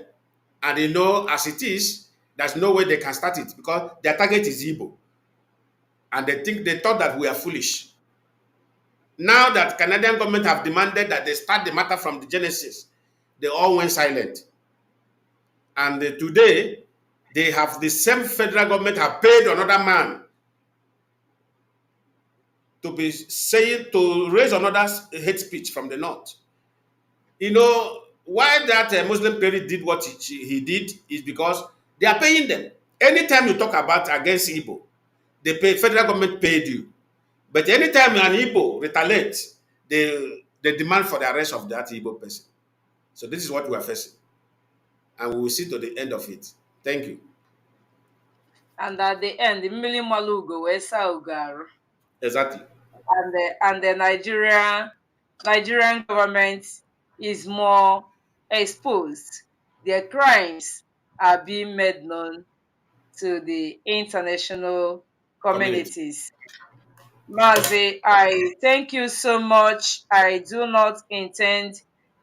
And as it is, there's no way they can start it because their target is Igbo. And they thought that we are foolish. Now that Canadian government have demanded that they start the matter from the genesis, they all went silent. And today, they have the same federal government have paid another man to be saying, to raise another hate speech from the north. Why that Muslim parent did what he did is because they are paying them. Anytime you talk about against Igbo, federal government paid you. But anytime an Igbo retaliates, they demand for the arrest of that Igbo person. So this is what we are facing, and we will see to the end of it. Thank you. And at the end, the mmiri malugo wesa ugaru. Exactly. And the Nigerian government is more exposed. Their crimes are being made known to the international Community. communities. Mazi, I thank you so much. I do not intend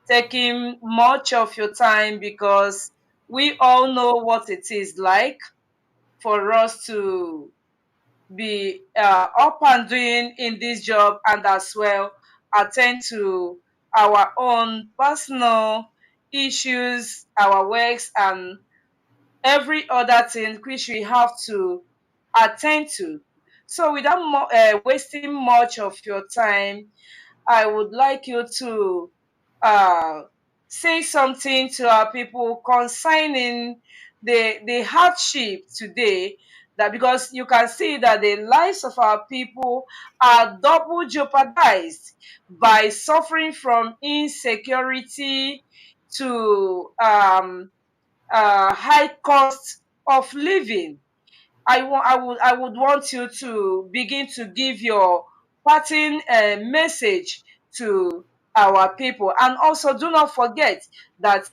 taking much of your time because we all know what it is like for us to be up and doing in this job, and as well attend to our own personal issues, our works, and every other thing which we have to attend to. So, without wasting much of your time, I would like you to uh, say something to our people concerning the hardship today. That because you can see that the lives of our people are double jeopardized by suffering from insecurity to high cost of living. I would want you to begin to give your parting message to our people, and also do not forget that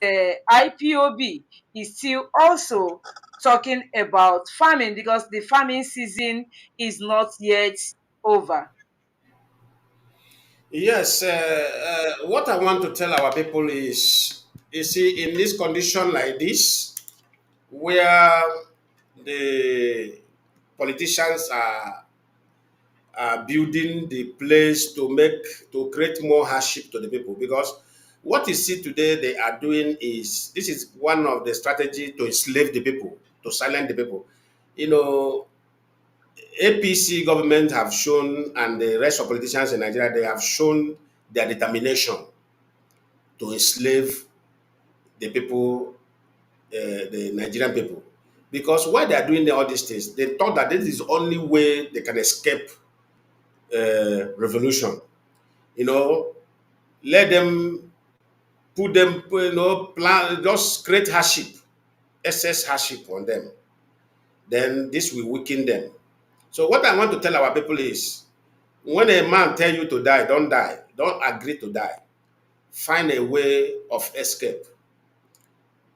IPOB is still also talking about farming because the farming season is not yet over. Yes, what I want to tell our people is, you see, in this condition like this, where the politicians are building the place to create more hardship to the people, because what you see today they are doing is, this is one of the strategy to enslave the people, to silence the people. You know, APC government have shown, and the rest of politicians in Nigeria, they have shown their determination to enslave the people, the Nigerian people. Because why they are doing all these things, they thought that this is the only way they can escape revolution. You know, let them put them, plan, just create hardship, excess hardship on them. Then this will weaken them. So what I want to tell our people is, when a man tell you to die, don't die. Don't agree to die. Find a way of escape.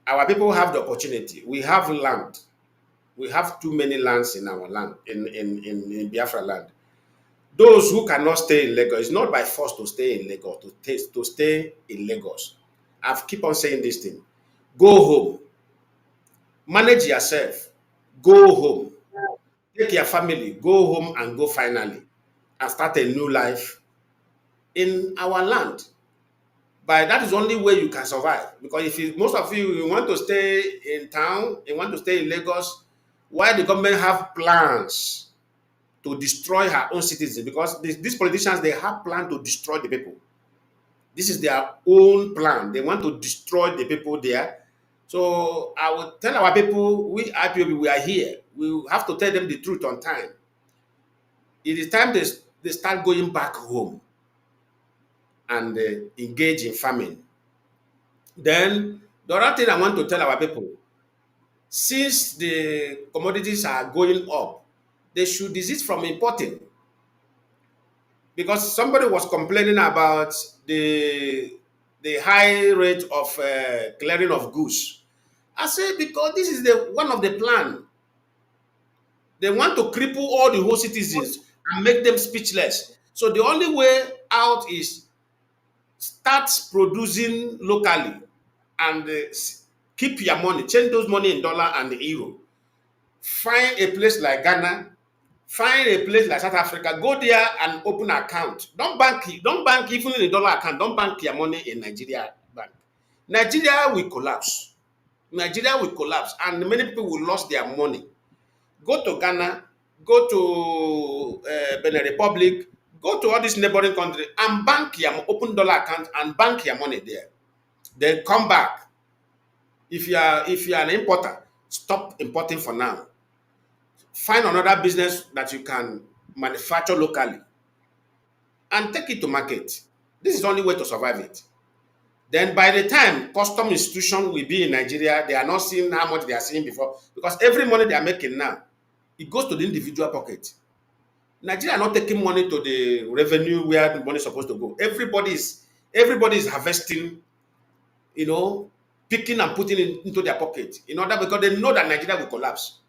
Our people have the opportunity. We have land. We have too many lands in our land, in Biafra land. Those who cannot stay in Lagos, it's not by force to stay in Lagos, to stay in Lagos. I've keep on saying this thing. Go home. Manage yourself. Go home. Take your family. Go home and go finally. And start a new life in our land. But that is the only way you can survive. Because if you, most of you want to stay in town, you want to stay in Lagos, why the government have plans to destroy her own citizens? Because these politicians, they have plan to destroy the people. This is their own plan. They want to destroy the people there. So I will tell our people, we IPOB, we are here. We have to tell them the truth on time. It is time they start going back home and engage in farming. Then the other thing I want to tell our people, since the commodities are going up, they should desist from importing. Because somebody was complaining about the high rate of clearing of goods. I say because this is the one of the plan. They want to cripple all the whole citizens and make them speechless. So the only way out is start producing locally and keep your money, change those money in dollar and the euro. Find a place like Ghana, find a place like South Africa, go there and open account. Don't bank even in a dollar account. Don't bank your money in Nigeria bank. Nigeria will collapse. Nigeria will collapse, and many people will lose their money. Go to Ghana, go to Benin Republic, go to all these neighboring countries and bank your open dollar account and bank your money there. Then come back. If you are an importer, stop importing for now. Find another business that you can manufacture locally and take it to market. This is the only way to survive it. Then by the time custom institution will be in Nigeria, they are not seeing how much they are seeing before because every money they are making now, it goes to the individual pocket. Nigeria are not taking money to the revenue where the money is supposed to go. Everybody is harvesting, you know, picking and putting it into their pocket in order because they know that Nigeria will collapse.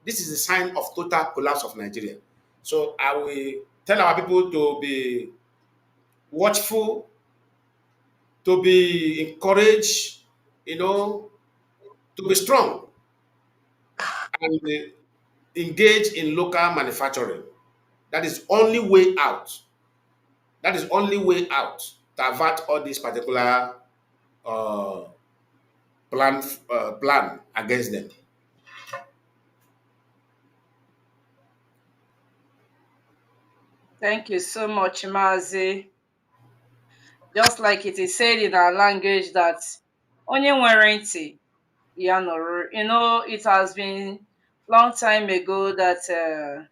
This is a sign of total collapse of Nigeria. So I will tell our people to be watchful, to be encouraged, you know, to be strong and engage in local manufacturing. That is only way out. That is only way out to avert all these particular uh, plan against them. Thank you so much, Mazi. Just like it is said in our language that onye nwere ntị ya nụrụ. It has been long time ago that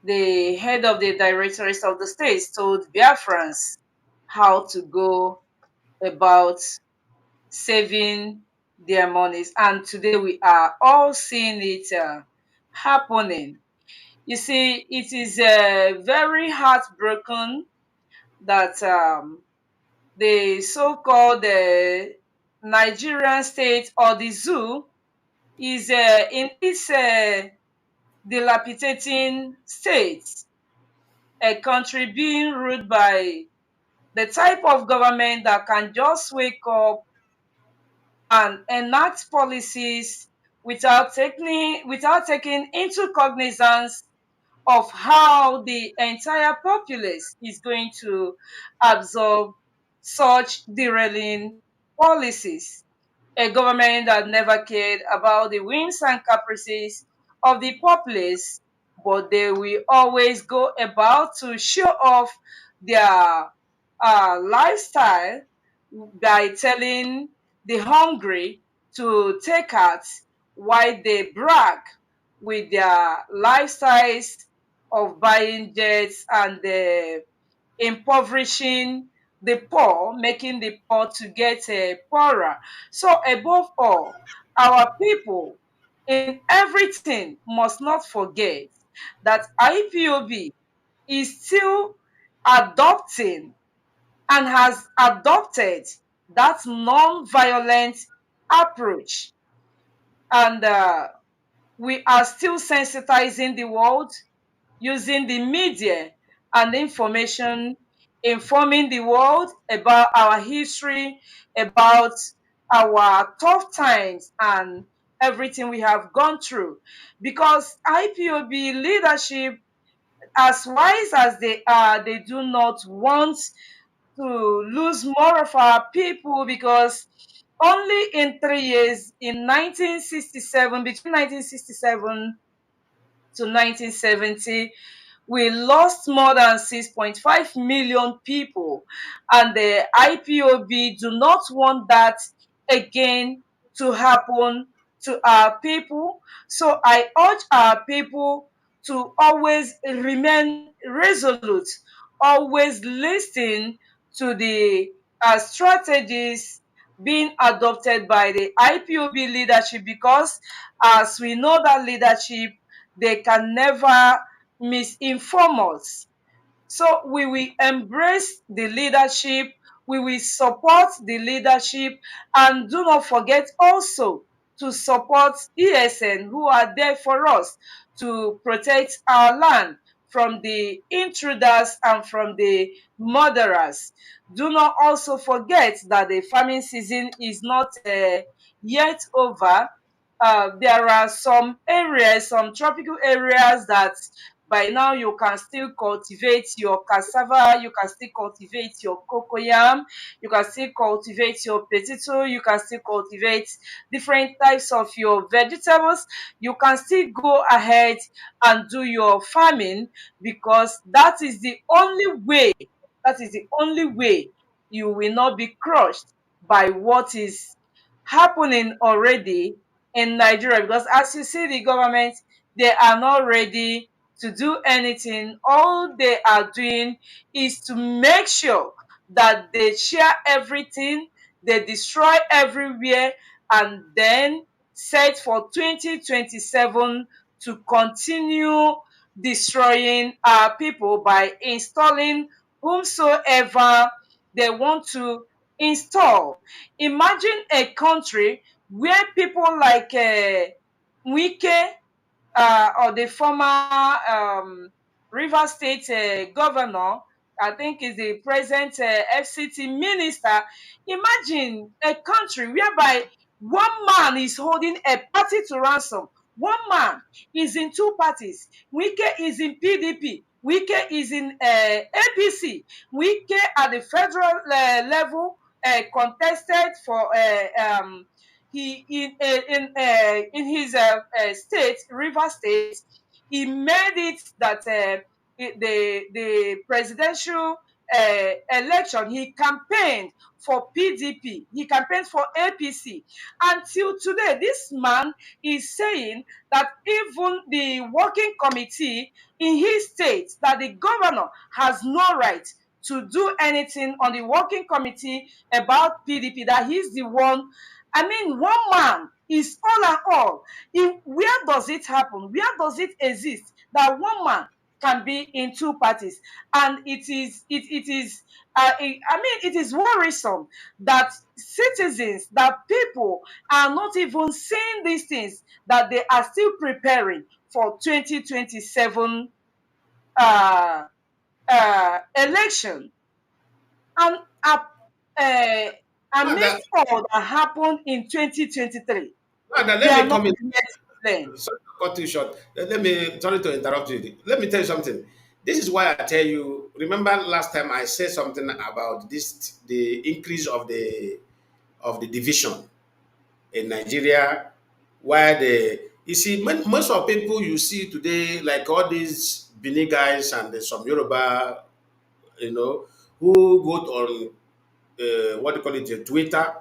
the head of the directorate of the states told Biafrans how to go about saving their monies. And today we are all seeing it happening. You see, it is very heartbroken that the so-called Nigerian state or the zoo is in this dilapidating state, a country being ruled by the type of government that can just wake up and enact policies without taking into cognizance of how the entire populace is going to absorb such derailing policies. A government that never cared about the whims and caprices of the populace, but they will always go about to show off their lifestyle by telling the hungry to take out while they brag with their lifestyles of buying jets and impoverishing the poor, making the poor to get poorer. So, above all, our people in everything must not forget that IPOB is still adopting and has adopted that non-violent approach. And we are still sensitizing the world using the media and information, informing the world about our history, about our tough times and everything we have gone through. Because IPOB leadership, as wise as they are, they do not want to lose more of our people because only in 3 years, in 1967, between 1967 to 1970, we lost more than 6.5 million people. And the IPOB do not want that again to happen to our people. So I urge our people to always remain resolute, always listen to the strategies being adopted by the IPOB leadership because, as we know, that leadership, they can never misinform us. So we will embrace the leadership, we will support the leadership, and do not forget also to support ESN, who are there for us to protect our land from the intruders and from the murderers. Do not also forget that the farming season is not yet over. There are some areas, some tropical areas that by now you can still cultivate your cassava, you can still cultivate your cocoyam, you can still cultivate your potato, you can still cultivate different types of your vegetables. You can still go ahead and do your farming because that is the only way you will not be crushed by what is happening already in Nigeria. Because as you see, the government, they are not ready to do anything. All they are doing is to make sure that they share everything they destroy everywhere, and then set for 2027 to continue destroying our people by installing whomsoever they want to install. Imagine a country where people like Wike, or the former River State governor, I think is the present FCT minister. Imagine a country whereby one man is holding a party to ransom. One man is in two parties. Wike is in PDP. Wike is in APC. Wike at the federal level contested for he in his state, River State, he made it that the presidential election, he campaigned for PDP, he campaigned for APC. Until today, this man is saying that even the working committee in his state, that the governor has no right to do anything on the working committee about PDP, that he's the one. I mean, one man is all and all. Where does it happen? Where does it exist that one man can be in two parties? And I mean, it is worrisome that citizens, that people are not even seeing these things, that they are still preparing for 2027 election. And uh, Now that, amidst all that happened in 2023, they let are me not come in. yet learned. Sorry to cut you short. Let me, sorry to interrupt you. Let me tell you something. This is why I tell you. Remember last time I said something about this, the increase of the division in Nigeria, where the, you see, most of people you see today, like all these Bini guys and some Yoruba, you know, who go on what do you call it, Twitter,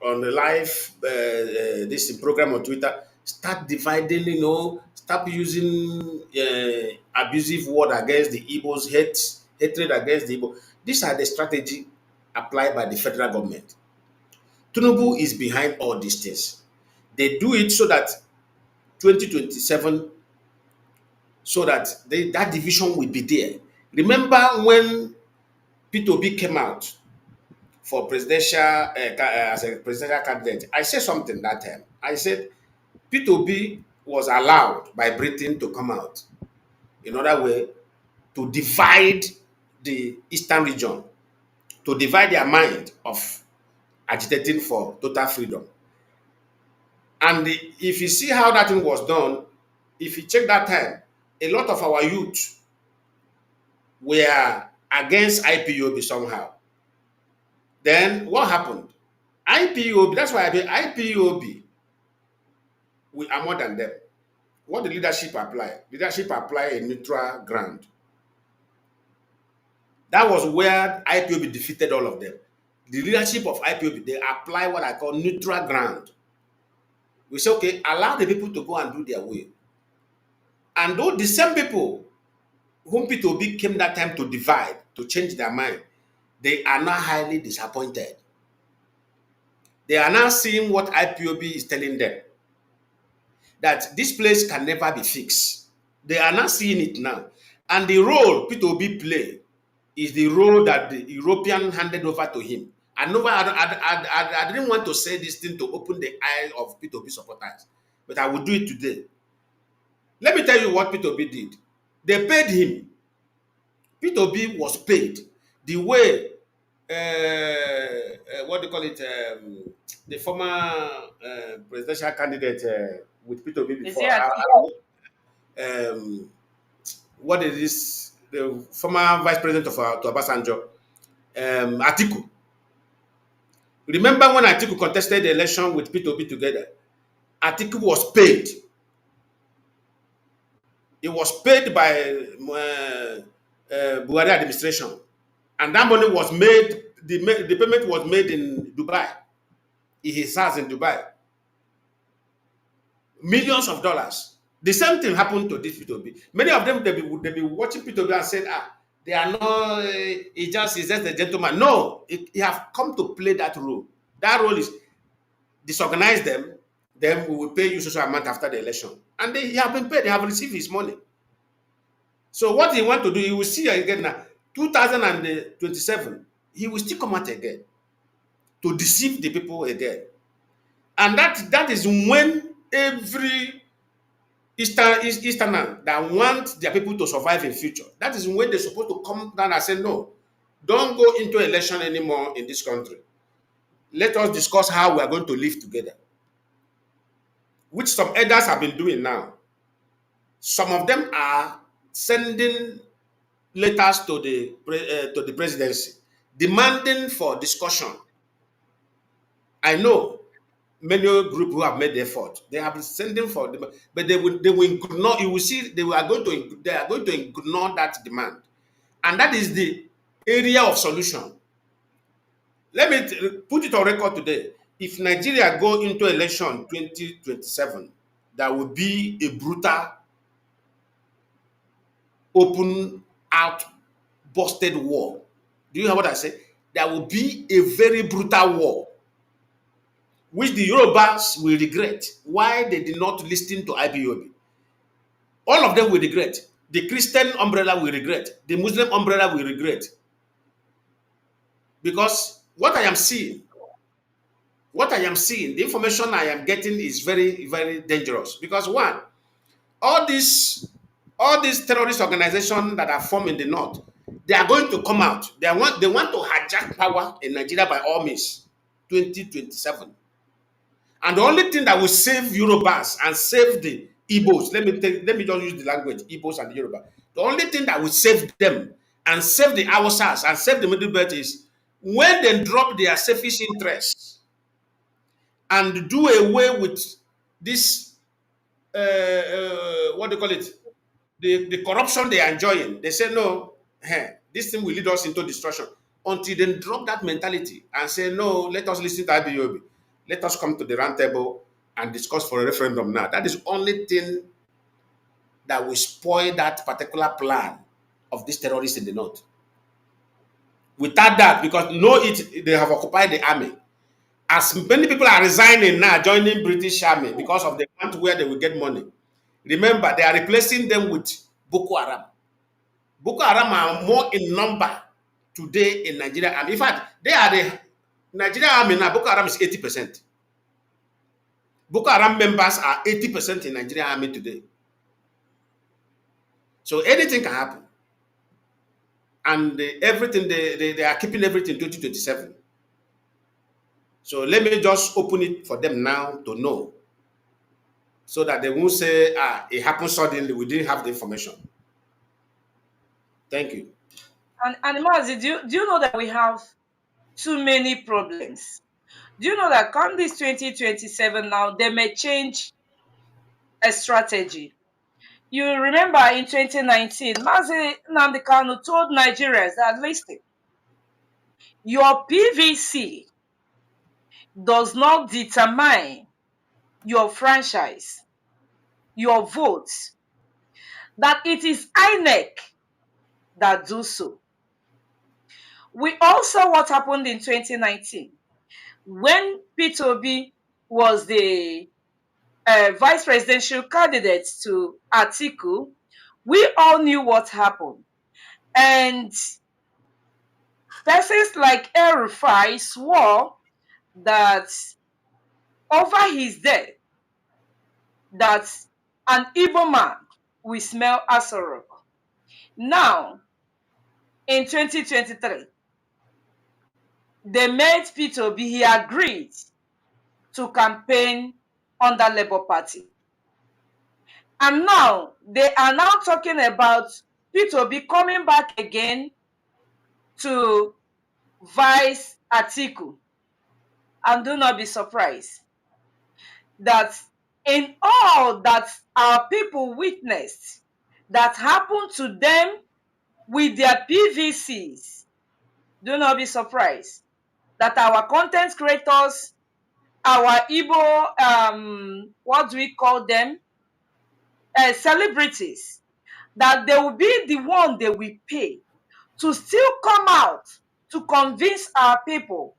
on the live this program on Twitter, start dividing, start using abusive word against the Igbos, hatred against the Igbo. These are the strategy applied by the federal government. Tinubu is behind all these things. They do it so that 2027, so that that division will be there. Remember when P2B came out for presidential as a presidential candidate, I said something that time. I said P2B was allowed by Britain to come out in order way to divide the eastern region, to divide their mind of agitating for total freedom. And if you see how that thing was done, if you check that time, a lot of our youth were against IPOB somehow. Then what happened? IPOB, that's why I mean IPOB, we are more than them. What the leadership apply? Leadership apply a neutral ground. That was where IPOB defeated all of them. The leadership of IPOB, they apply what I call neutral ground. We say, okay, allow the people to go and do their way. And though the same people whom P2B came that time to divide, to change their mind, they are now highly disappointed. They are now seeing what IPOB is telling them, that this place can never be fixed. They are not seeing it now. And the role P2B play is the role that the European handed over to him. And I didn't want to say this thing to open the eye of P2B supporters, but I will do it today. Let me tell you what P2B did. They paid him. P2B was paid the way, what do you call it, the former presidential candidate with P2B Is before. it What is this? The former vice president of to Obasanjo, Atiku. Remember when Atiku contested the election with P2B together? Atiku was paid. It was paid by Buhari administration, and that money was made. The payment was made in Dubai. In his house in Dubai. Millions of dollars. The same thing happened to this P2B. Many of them, they be watching P2B and said, they are not, he just is just a gentleman. No, he have come to play that role. That role is disorganize them, then we will pay you social amount after the election. And he have been paid, they have received his money. So what he want to do, he will see again now, 2027, he will still come out again to deceive the people again. And that is when every Easterner that want their people to survive in future, that is when they're supposed to come down and say, no, don't go into election anymore in this country. Let us discuss how we are going to live together, which some elders have been doing now. Some of them are sending letters to the presidency demanding for discussion. I know many groups who have made the effort. They have been sending for them, but they will ignore. You will see they are going to ignore that demand, and that is the area of solution. Let me put it on record today. If Nigeria go into election 2027, there will be a brutal, open out, busted war. Do you hear what I say? There will be a very brutal war, which the Yorubas will regret why they did not listen to IBOB. All of them will regret. The Christian umbrella will regret. The Muslim umbrella will regret. Because what I am seeing, the information I am getting is very, very dangerous. Because one, all these terrorist organizations that are formed in the north, they are going to come out. They want to hijack power in Nigeria by all means. 2027. And the only thing that will save Yorubas and save the Igbos, let me just use the language, Igbos and the Yoruba. The only thing that will save them and save the Hausas and save the Middle Belt is when they drop their selfish interests and do away with this, what do you call it? The corruption they are enjoying. They say, no, this thing will lead us into destruction. Until they drop that mentality and say, no, let us listen to IBOB. Let us come to the round table and discuss for a referendum now. That is the only thing that will spoil that particular plan of these terrorists in the north. Without that, because they have occupied the army. As many people are resigning now, joining British army because of the want where they will get money. Remember, they are replacing them with Boko Haram. Boko Haram are more in number today in Nigeria army. In fact, they are the Nigeria army now. Boko Haram is 80%. Boko Haram members are 80% in Nigeria army today. So anything can happen. And everything, they are keeping everything 2027. So let me just open it for them now to know. So that they won't say, it happened suddenly, we didn't have the information. Thank you. And Mazi, do you know that we have too many problems? Do you know that come this 2027 now, they may change a strategy? You remember in 2019, Mazi Nnamdi Kanu told Nigerians that, listen, your PVC does not determine your franchise, your votes, that it is INEC that do so. We also what happened in 2019 when Peter Obi was the vice presidential candidate to Atiku. We all knew what happened, and persons like El Rufai swore that over his death, that an evil man will smell Asorok. Now, in 2023, they made Peter Obi, he agreed to campaign under Labour Party. And now, they are now talking about Peter Obi coming back again to vice Atiku. And do not be surprised that in all that our people witnessed that happened to them with their PVCs, do not be surprised that our content creators, our Igbo, what do we call them, celebrities, that they will be the one they will pay to still come out to convince our people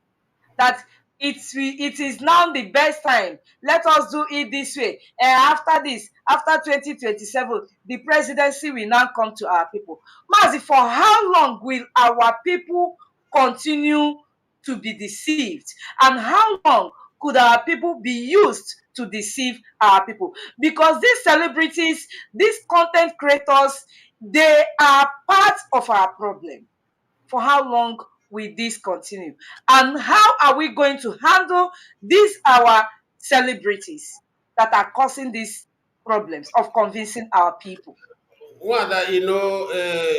that it is now the best time. Let us do it this way. And after this, after 2027, the presidency will now come to our people. Mazi, for how long will our people continue to be deceived? And how long could our people be used to deceive our people? Because these celebrities, these content creators, they are part of our problem. For how long will this continue? And how are we going to handle these our celebrities that are causing these problems of convincing our people? Well, that you know,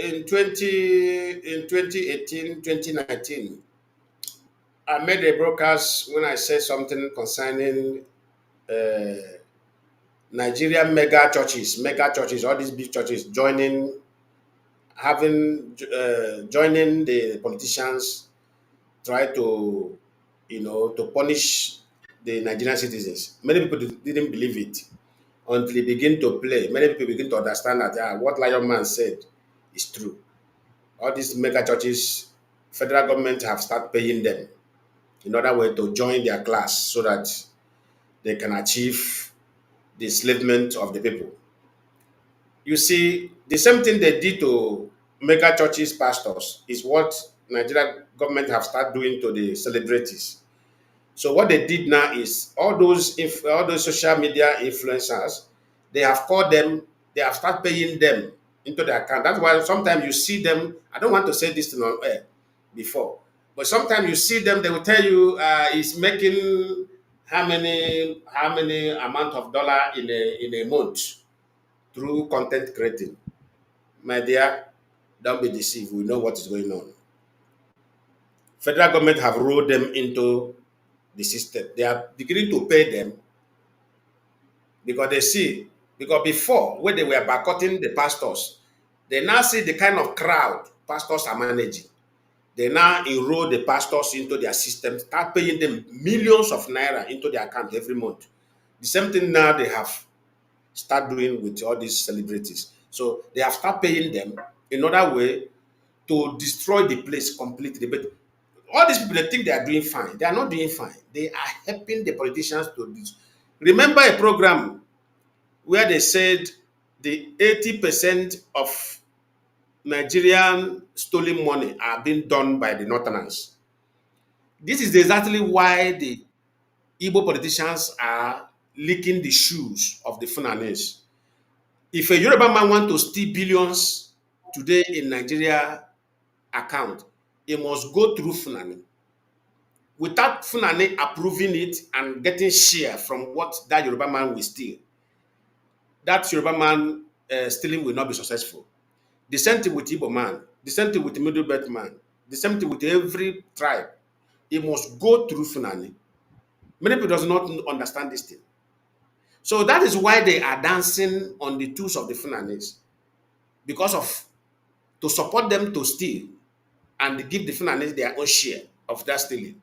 in 2018, 2019, I made a broadcast when I said something concerning uh, Nigerian mega churches, all these big churches joining the politicians, try to, to punish the Nigerian citizens. Many people didn't believe it until they begin to play. Many people begin to understand that what Lionman said is true. All these mega churches, federal government have started paying them in order way to join their class so that they can achieve the enslavement of the people. You see, the same thing they did to mega churches pastors is what Nigeria government have started doing to the celebrities. So what they did now is all those social media influencers, they have called them, they have started paying them into their account. That's why sometimes you see them. I don't want to say this thing on air before, but sometimes you see them. They will tell you he's making how many amount of dollar in a month through content creating. My dear, don't be deceived. We know what is going on. Federal government have rolled them into the system. They are beginning to pay them because they see, because before, when they were boycotting the pastors, they now see the kind of crowd pastors are managing. They now enroll the pastors into their system, start paying them millions of naira into their account every month. The same thing now they have start doing with all these celebrities. So they have start paying them in other way to destroy the place completely. But all these people, they think they are doing fine. They are not doing fine. They are helping the politicians to do. Remember a program where they said the 80% of Nigerian stolen money are being done by the Northerners. This is exactly why the Igbo politicians are licking the shoes of the Funanis. If a Yoruba man want to steal billions today in Nigeria account, he must go through Funani. Without Funani approving it and getting share from what that Yoruba man will steal, that Yoruba man stealing will not be successful. The same thing with Igbo man, the same thing with the Middle Belt man, the same thing with every tribe. It must go through Funani. Many people does not understand this thing. So that is why they are dancing on the tools of the Funanis, because of to support them to steal and give the Funanis their own share of that stealing.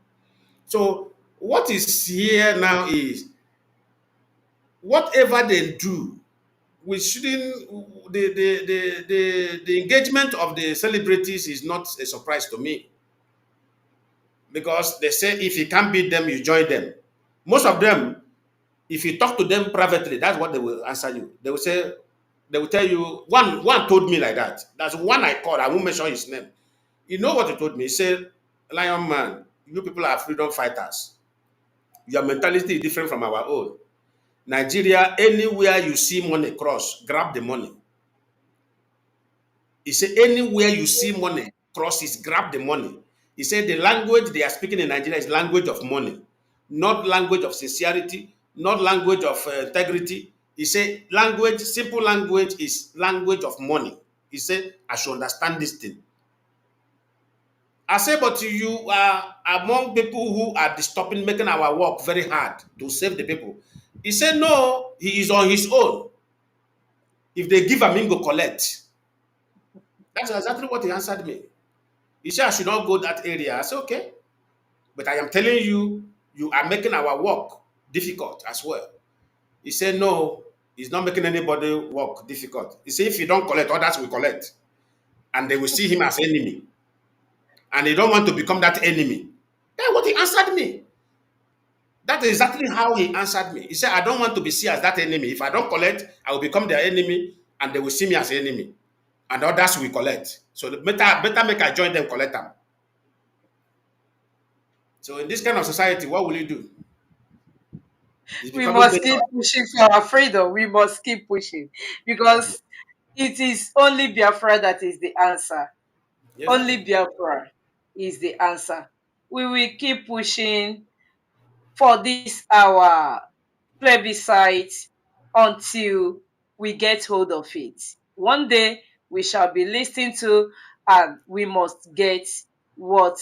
So what is here now is whatever they do, we shouldn't the engagement of the celebrities is not a surprise to me, because they say if you can't beat them, you join them. Most of them, if you talk to them privately, that's what they will answer you. They will say, they will tell you, one told me like that. That's one I called, I won't mention his name. You know what he told me? He said, Lion man, you people are freedom fighters. Your mentality is different from our own. Nigeria, anywhere you see money cross, grab the money. He said, anywhere you see money crosses, grab the money. He said, the language they are speaking in Nigeria is language of money, not language of sincerity, not language of integrity. He said, language, simple language is language of money. He said, I should understand this thing. I say, but you are among people who are disturbing, making our work very hard to save the people. He said, no, he is on his own. If they give him, he go collect. That's exactly what he answered me. He said, I should not go that area. I said, okay. But I am telling you, you are making our work difficult as well. He said, no, he's not making anybody work difficult. He said, if you don't collect, others will collect. And they will see him as enemy. And they don't want to become that enemy. That's what he answered me. That is exactly how he answered me. He said, I don't want to be seen as that enemy. If I don't collect, I will become their enemy and they will see me as enemy. And others will collect. So better make I join them, collect them. So in this kind of society, what will you do? It's We becoming must dangerous. keep pushing for our freedom. We must keep pushing because it is only Biafra that is the answer. Only Exactly. Biafra is the answer. We will keep pushing for this our plebiscite until we get hold of it. One day we shall be listening to, and we must get what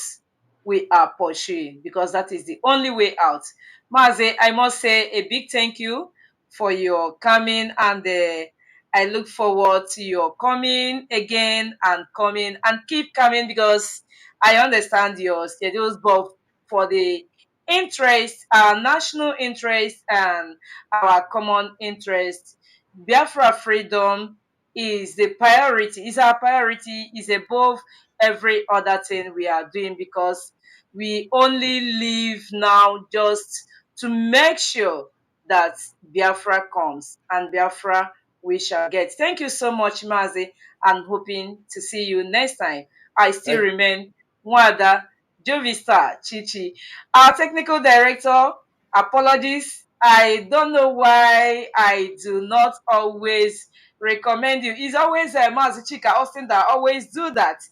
we are pursuing because that is the only way out. Maze, I must say a big thank you for your coming, and I look forward to your coming again and keep coming because I understand your schedules, but for the interest, our national interest, and our common interest. Biafra freedom is the priority, is our priority, is above every other thing we are doing because we only live now just to make sure that Biafra comes and Biafra we shall get. Thank you so much, Mazi. I'm hoping to see you next time. I still Thank, remain Mwada Jovista Chichi. Our technical director, apologies. I don't know why I do not always recommend you. It's always Mazi Chika Austin that always do that.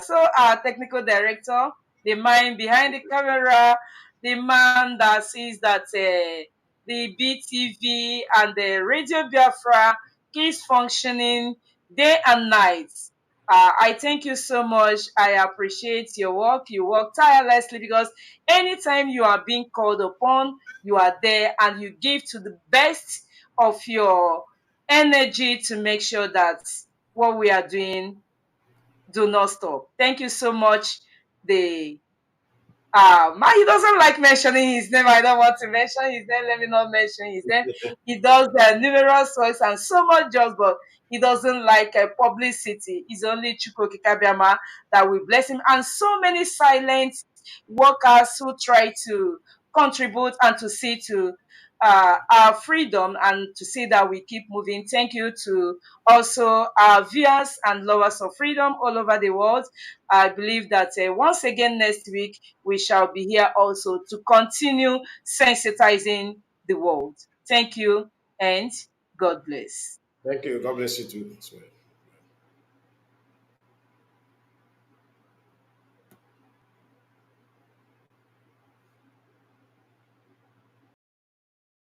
So our technical director, the man behind the camera, the man that sees that the BTV and the Radio Biafra keeps functioning day and night. I thank you so much. I appreciate your work. You work tirelessly because anytime you are being called upon, you are there and you give to the best of your energy to make sure that what we are doing do not stop. Thank you so much. The he doesn't like mentioning his name. I don't want to mention his name. Let me not mention his name. He does numerous works and so much jobs, but he doesn't like publicity. It's only Chukwu Kikabiama that will bless him, and so many silent workers who try to contribute and to see to our freedom and to see that we keep moving. Thank you to also our viewers and lovers of freedom all over the world. I believe that once again next week we shall be here also to continue sensitizing the world. Thank you and God bless. thank you. God bless you too. As well.